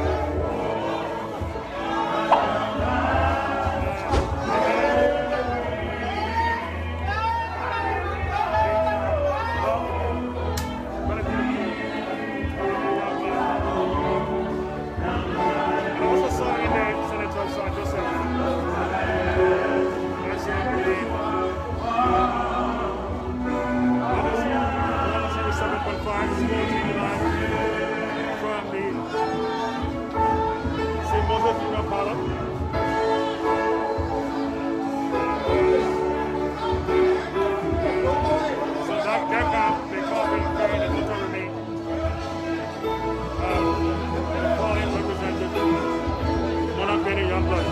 Youngblood.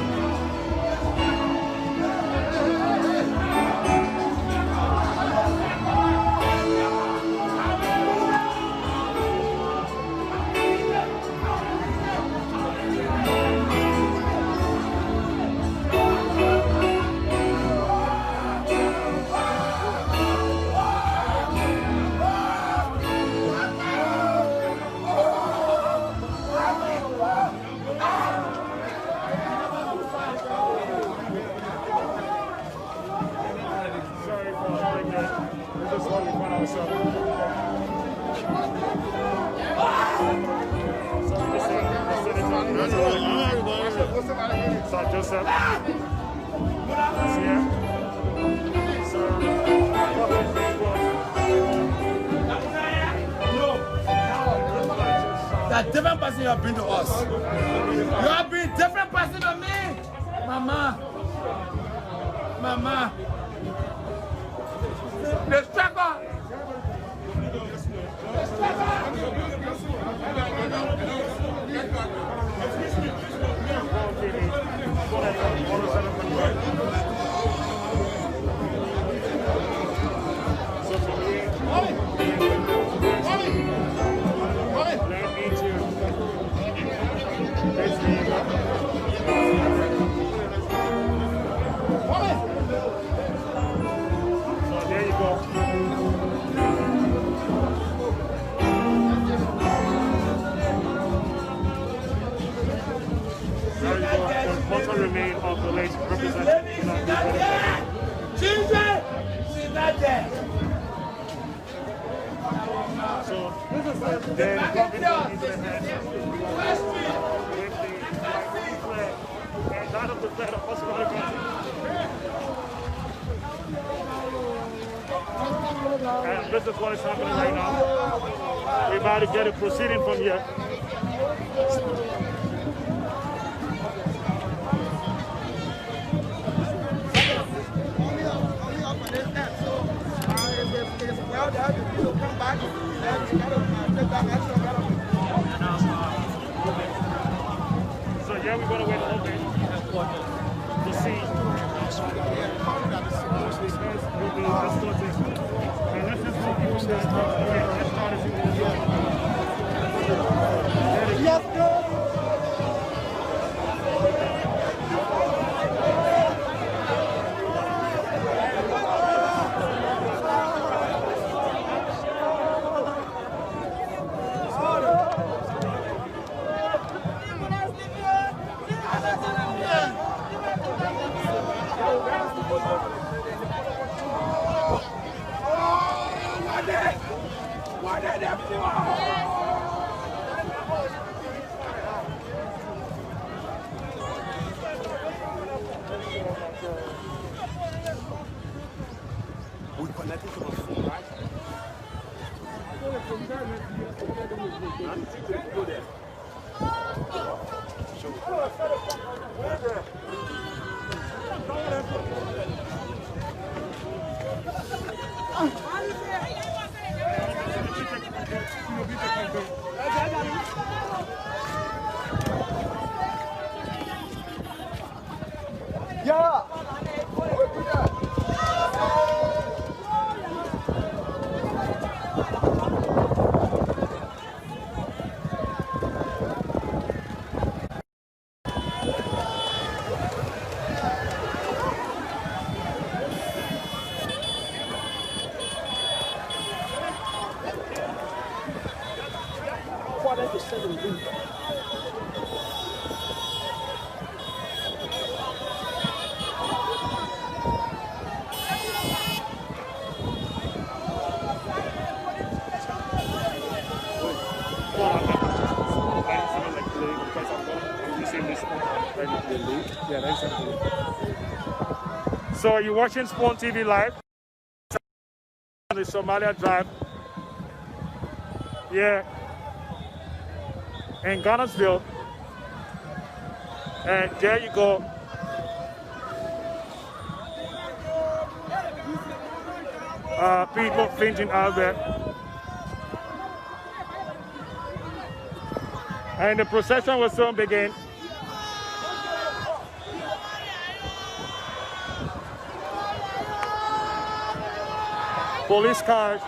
Joseph. That different person you have been to us. You have been different person to me. Mama. Mama. The struggle. Remain of the late representative. Children, she's not there. So then government is the hand with the flag and that of the flag of Oscar And this is what is happening right now. We're about to get a proceeding from here. So yeah, we're going to wait a little bit to see which defense will be escorted. And let's just see people that get escorted in the Yes, We connected to the phone, right? Go there. in this league. Yeah, that's something. So you're watching Spawn TV live on the Somalia Drive. Yeah. In Gunnersville. And there you go. People flinching out there. And the procession will soon begin. Police cars.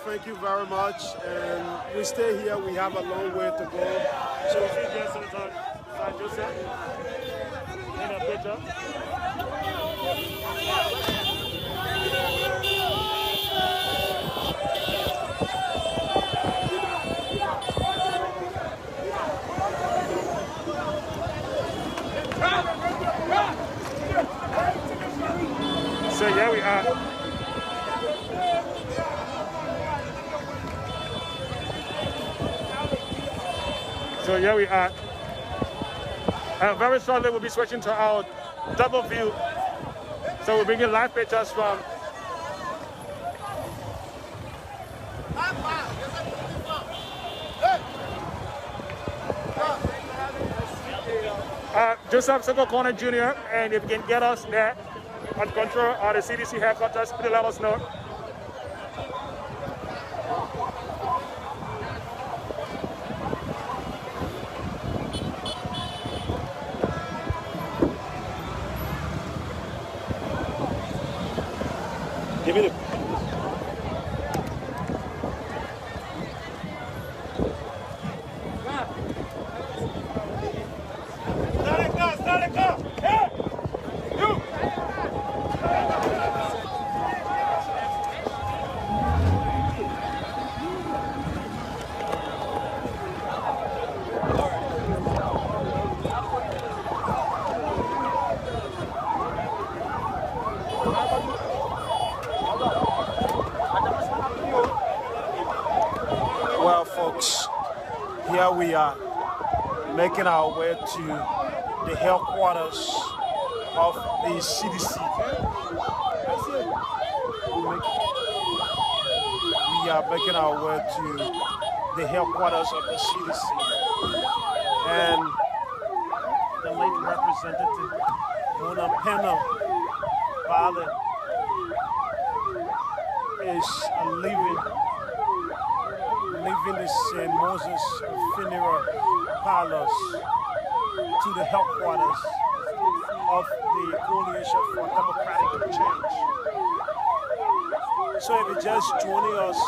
Thank you very much, and we stay here. We have a long way to go. So see Jason San Joseph in a picture. So here we are. So here we are. Very shortly we'll be switching to our double view. So we'll bring you live pictures from Joseph Soko Corner Jr. And if you can get us there at control or the CDC headquarters, please let us know. Give me the... Well, folks, here we are making our way to the headquarters of the CDC. We are making our way to the headquarters of the CDC. And the late representative, Munah Pelham, father, is leaving the St. Moses funeral parlors to the headquarters of the Coalition for Democratic Change. So if you're just joining us,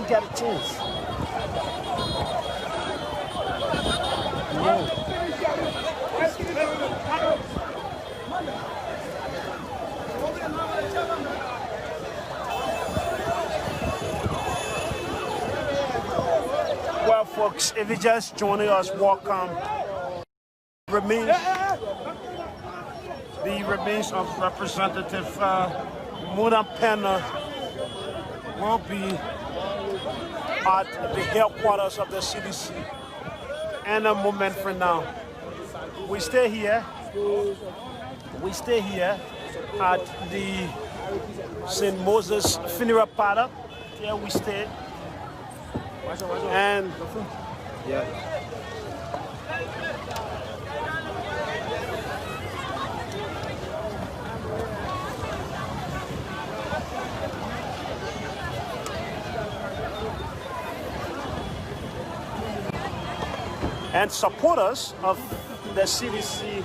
get a chance. No. Well, folks, if you're just joining us, welcome. The remains of Representative Munah will be at the headquarters of the CDC in a moment from now. We stay here. We stay here at the St. Moses Funeral Parlor. Here we stay. And yeah. And supporters of the CDC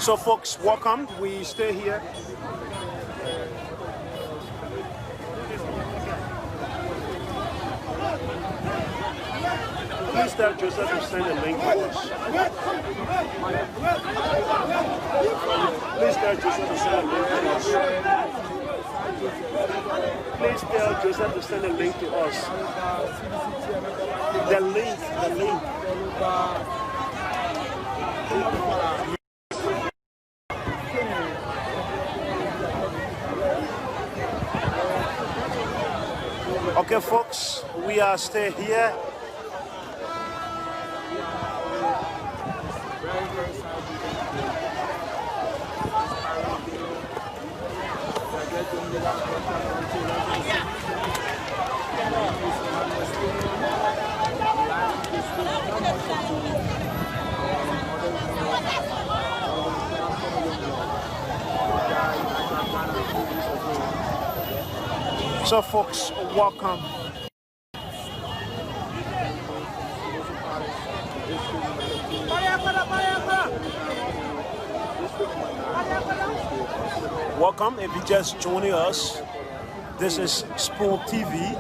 So folks, welcome. We stay here. Please tell Joseph to send a link to us. Please tell Joseph to send a link to us. Please tell Joseph to send a link to us. The link. Okay, folks, we are still here. So folks, welcome. Welcome if you just joining us. This is Spoon TV.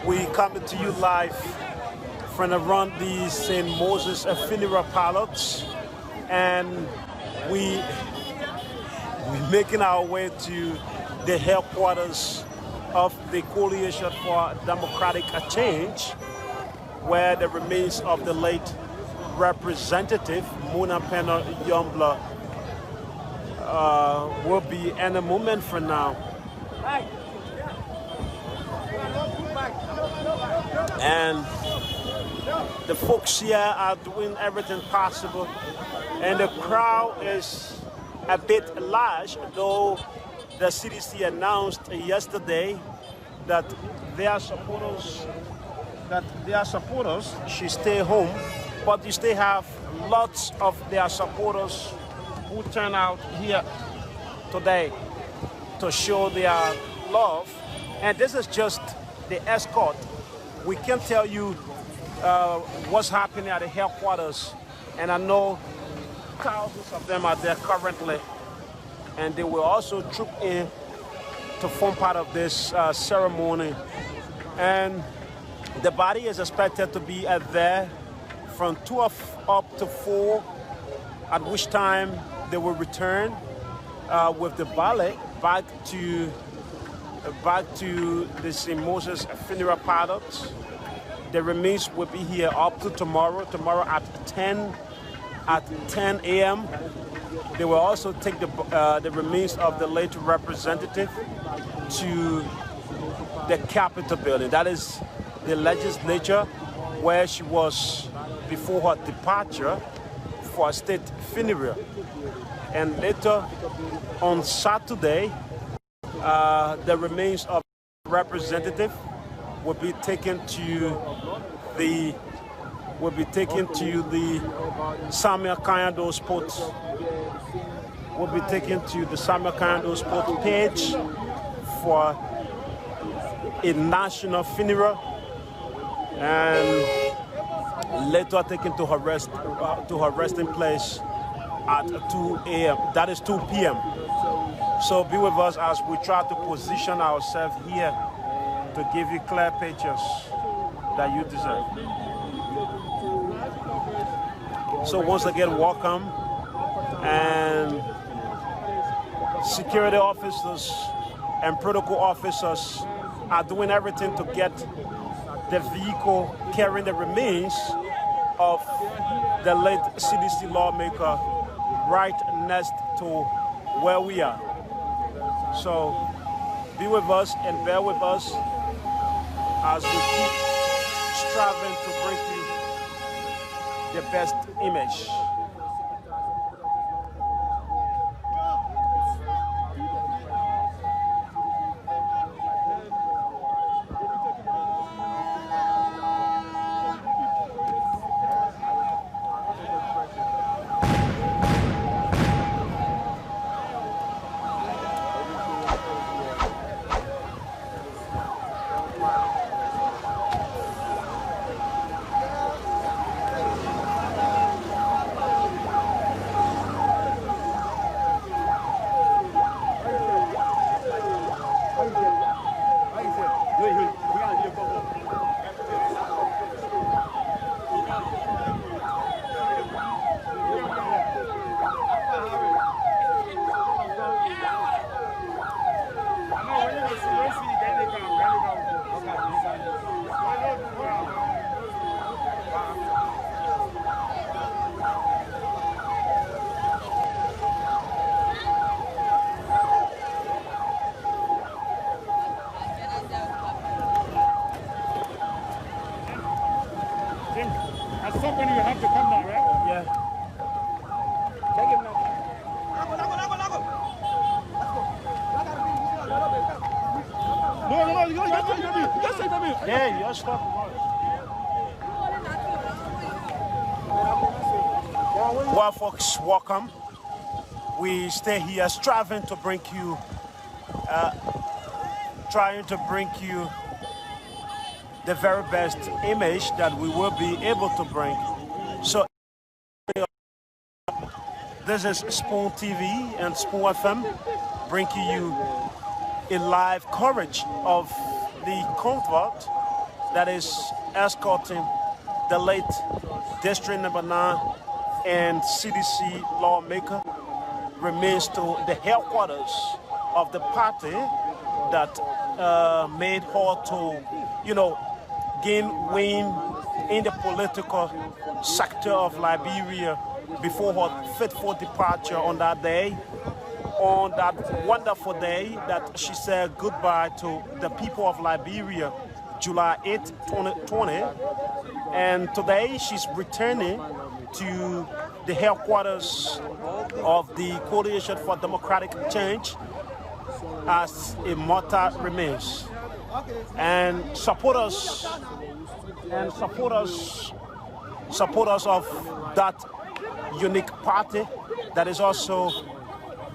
We coming to you live from around the St. Moses Funeral Parlors, and we're making our way to the headquarters of the Coalition for Democratic Change, where the remains of the late Representative Munah Youngblood will be in a moment from now. And the folks here are doing everything possible, and the crowd is a bit large, though the CDC announced yesterday that their supporters should stay home, but you still have lots of their supporters who turn out here today to show their love. And this is just the escort. We can tell you what's happening at the headquarters, and I know thousands of them are there currently, and they will also troop in to form part of this ceremony. And the body is expected to be there from 12 up to 4, at which time they will return with the body back to the St. Moses Funeral Parlors. The remains will be here up to tomorrow at 10 a.m. They will also take the remains of the late representative to the Capitol building. That is the legislature where she was before her departure for a state funeral. And later on Saturday, the remains of the representative will be taken to the will be taken to the Samuel Kayando Sports. Will be taken to the Samuel Kayando Sports page for a national funeral, and later taken to her resting place at 2 a.m. That is 2 p.m. So be with us as we try to position ourselves here to give you clear pictures that you deserve. So once again, welcome. And security officers and protocol officers are doing everything to get the vehicle carrying the remains of the late CDC lawmaker right next to where we are. So be with us and bear with us as we keep striving to bring you the best image. At some point you have to come down, right? Yeah. Take him now. No, you just say to me. Yeah, you're stuck. Well, folks, welcome. We stay here striving to bring you, the very best image that we will be able to bring. So this is Spoon TV and Spoon FM bringing you a live coverage of the convoy that is escorting the late District Number 9 and CDC lawmaker remains to the headquarters of the party that made her to, gain win in the political sector of Liberia before her fateful departure on that day, on that wonderful day that she said goodbye to the people of Liberia, July 8, 2020. And today she's returning to the headquarters of the Coalition for Democratic Change as a martyr remains. And supporters of that unique party that is also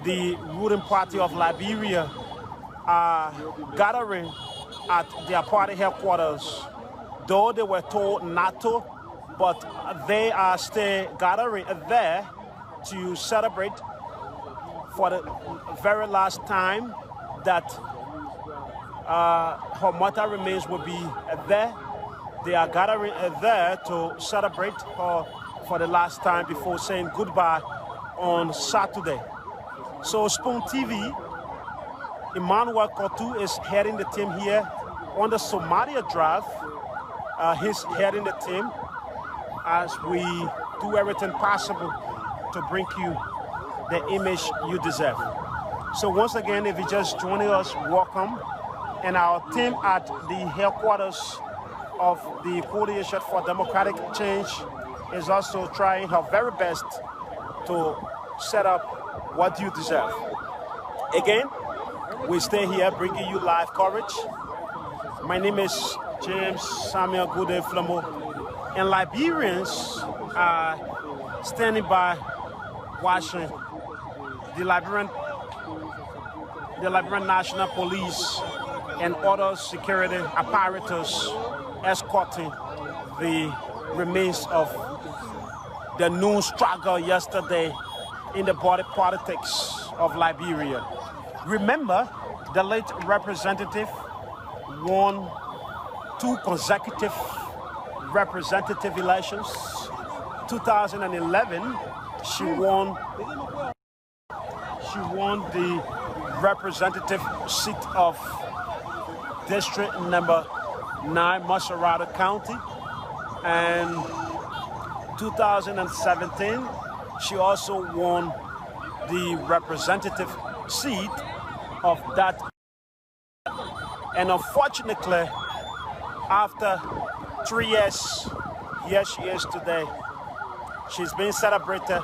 the ruling party of Liberia are gathering at their party headquarters. Though they were told not to, but they are still gathering there to celebrate for the very last time that her martyr remains will be there. They are gathering there to celebrate her for the last time before saying goodbye on Saturday. So Spoon TV, Emmanuel Kotu is heading the team here on the Somalia Drive. He's heading the team as we do everything possible to bring you the image you deserve. So once again, if you're just joining us, welcome. And our team at the headquarters of the Coalition for Democratic Change is also trying her very best to set up what you deserve. Again, we stay here bringing you live coverage. My name is James Samuel Gude Flamo, And Liberians are standing by watching the Liberian National Police and other security apparatus escorting the remains of the noon struggle yesterday in the body politics of Liberia. Remember, the late representative won 2 consecutive representative elections. 2011, she won the representative seat of district number 9, Maserati County, and 2017, she also won the representative seat of that. And unfortunately, after 3 years, here she is today. She's being celebrated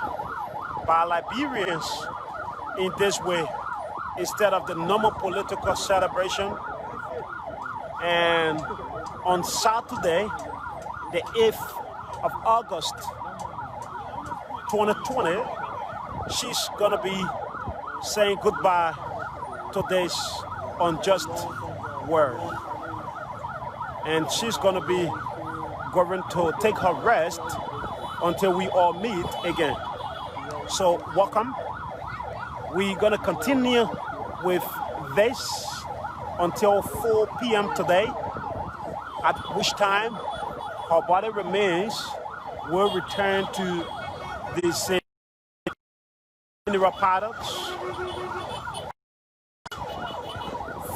by Liberians in this way, instead of the normal political celebration. And on Saturday, the 8th of August 2020, she's gonna be saying goodbye to this unjust world. And she's gonna be going to take her rest until we all meet again. So welcome. We're gonna continue with this until 4 p.m. today, at which time her body remains will return to the same funeral products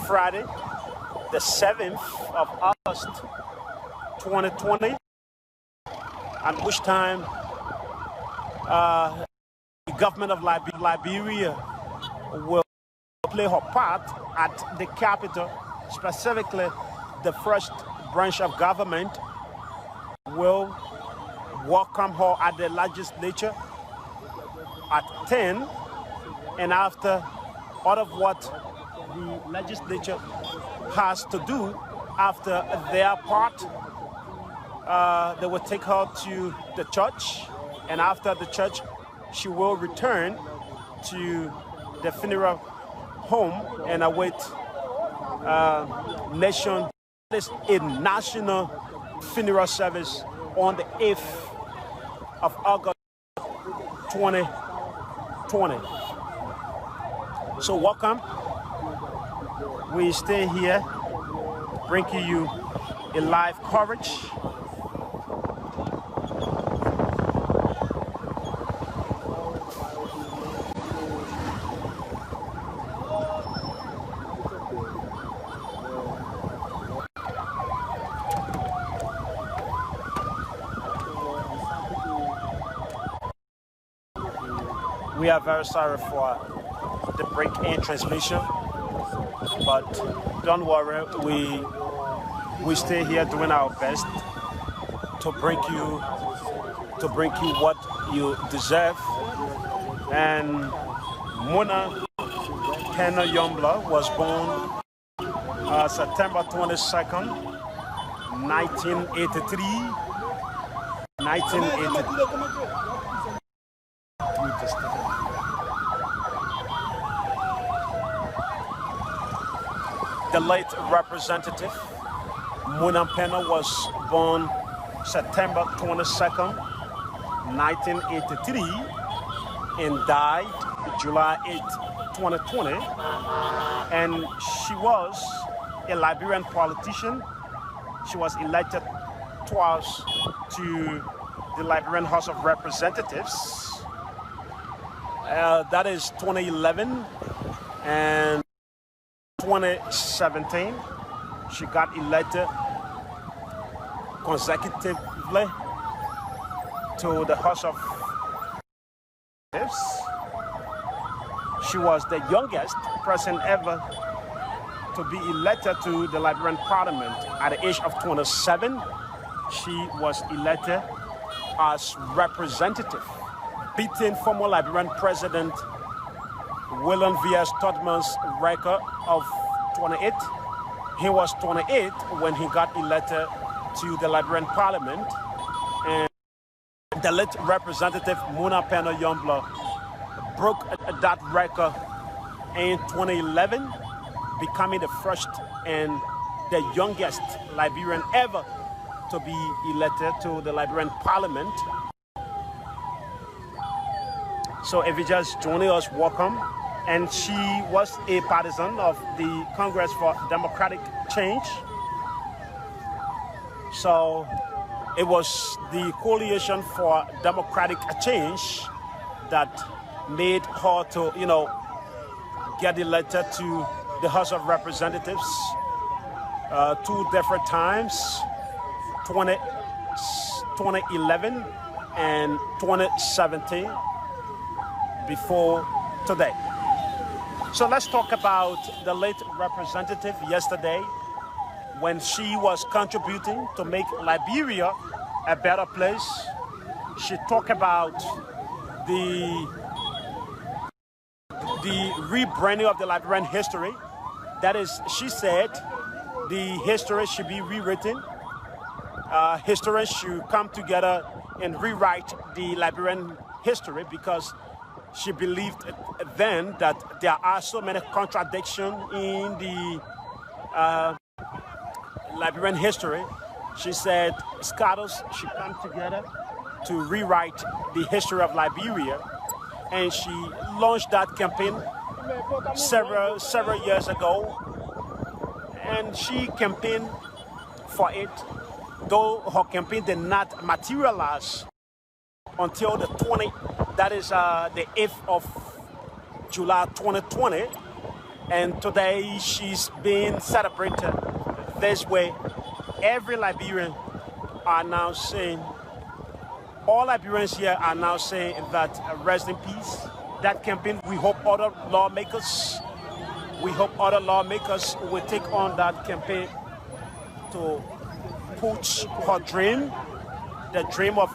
Friday, the 7th of August 2020, at which time the government of Liberia will play her part at the capital, specifically the first branch of government will welcome her at the legislature at 10, and after all of what the legislature has to do after their part, they will take her to the church, and after the church she will return to the funeral home and await a national funeral service on the 8th of August 2020. So welcome. We stay here bringing you a live coverage. We are very sorry for the break in transmission, but don't worry, we stay here doing our best to bring you what you deserve. And Munah Youngblood was born September 22nd, 1983. The late representative Munah was born September 22nd, 1983, and died July 8, 2020. And she was a Liberian politician. She was elected twice to the Liberian House of Representatives. That is 2011 and 2017. She got elected consecutively to the House of Representatives. She was the youngest person ever to be elected to the Liberian Parliament. At the age of 27, she was elected as representative, beating former Liberian President William V.S. Todman's record of 28. He was 28 when he got elected to the Liberian Parliament, And the late Representative Munah Youngblood broke that record in 2011, becoming the first and the youngest Liberian ever to be elected to the Liberian Parliament. So if you just joining us, welcome. And she was a partisan of the Congress for Democratic Change. So it was the Coalition for Democratic Change that made her to, get elected to the House of Representatives 2 different times, 2011 and 2017, before today. So let's talk about the late representative yesterday when she was contributing to make Liberia a better place. She talked about the rebranding of the Liberian history. That is, she said, the history should be rewritten. Historians should come together and rewrite the Liberian history, because she believed then that there are so many contradictions in the Liberian history. She said scholars should come together to rewrite the history of Liberia, and she launched that campaign several years ago, and she campaigned for it, though her campaign did not materialize until the 8th of July 2020, and today she's being celebrated this way. Every Liberian are now saying, all Liberians here are now saying that rest in peace. That campaign, we hope other lawmakers will take on that campaign to push her dream, the dream of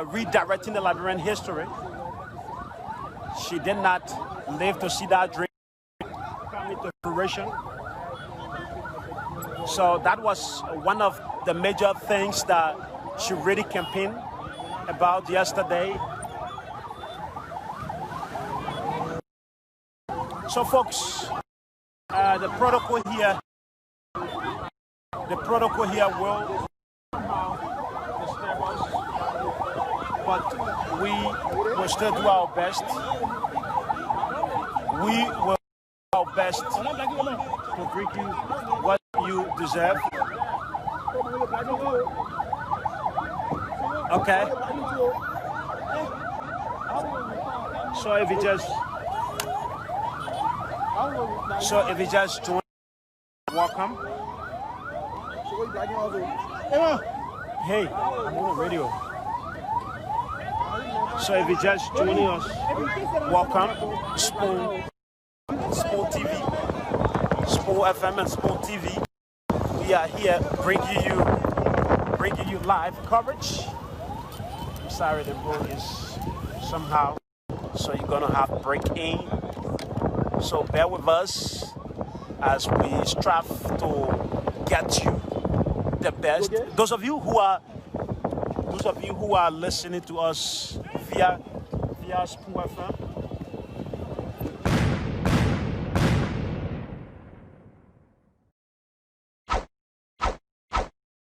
redirecting the Liberian history. She did not live to see that dream come into fruition. So that was one of the major things that she really campaigned about yesterday. So folks, the protocol here will disturb us, but we will still do our best. We will do our best to bring you what you deserve. Okay. So if you just join, welcome. Hey, I'm on the radio. So if you just joining us, welcome. Spoon TV, Spoon FM and Spoon TV. We are here bringing you live coverage. I'm sorry, the road is somehow, so you're gonna have break in. So bear with us as we strive to get you the best. Those of you who are listening to us via Spoon FM,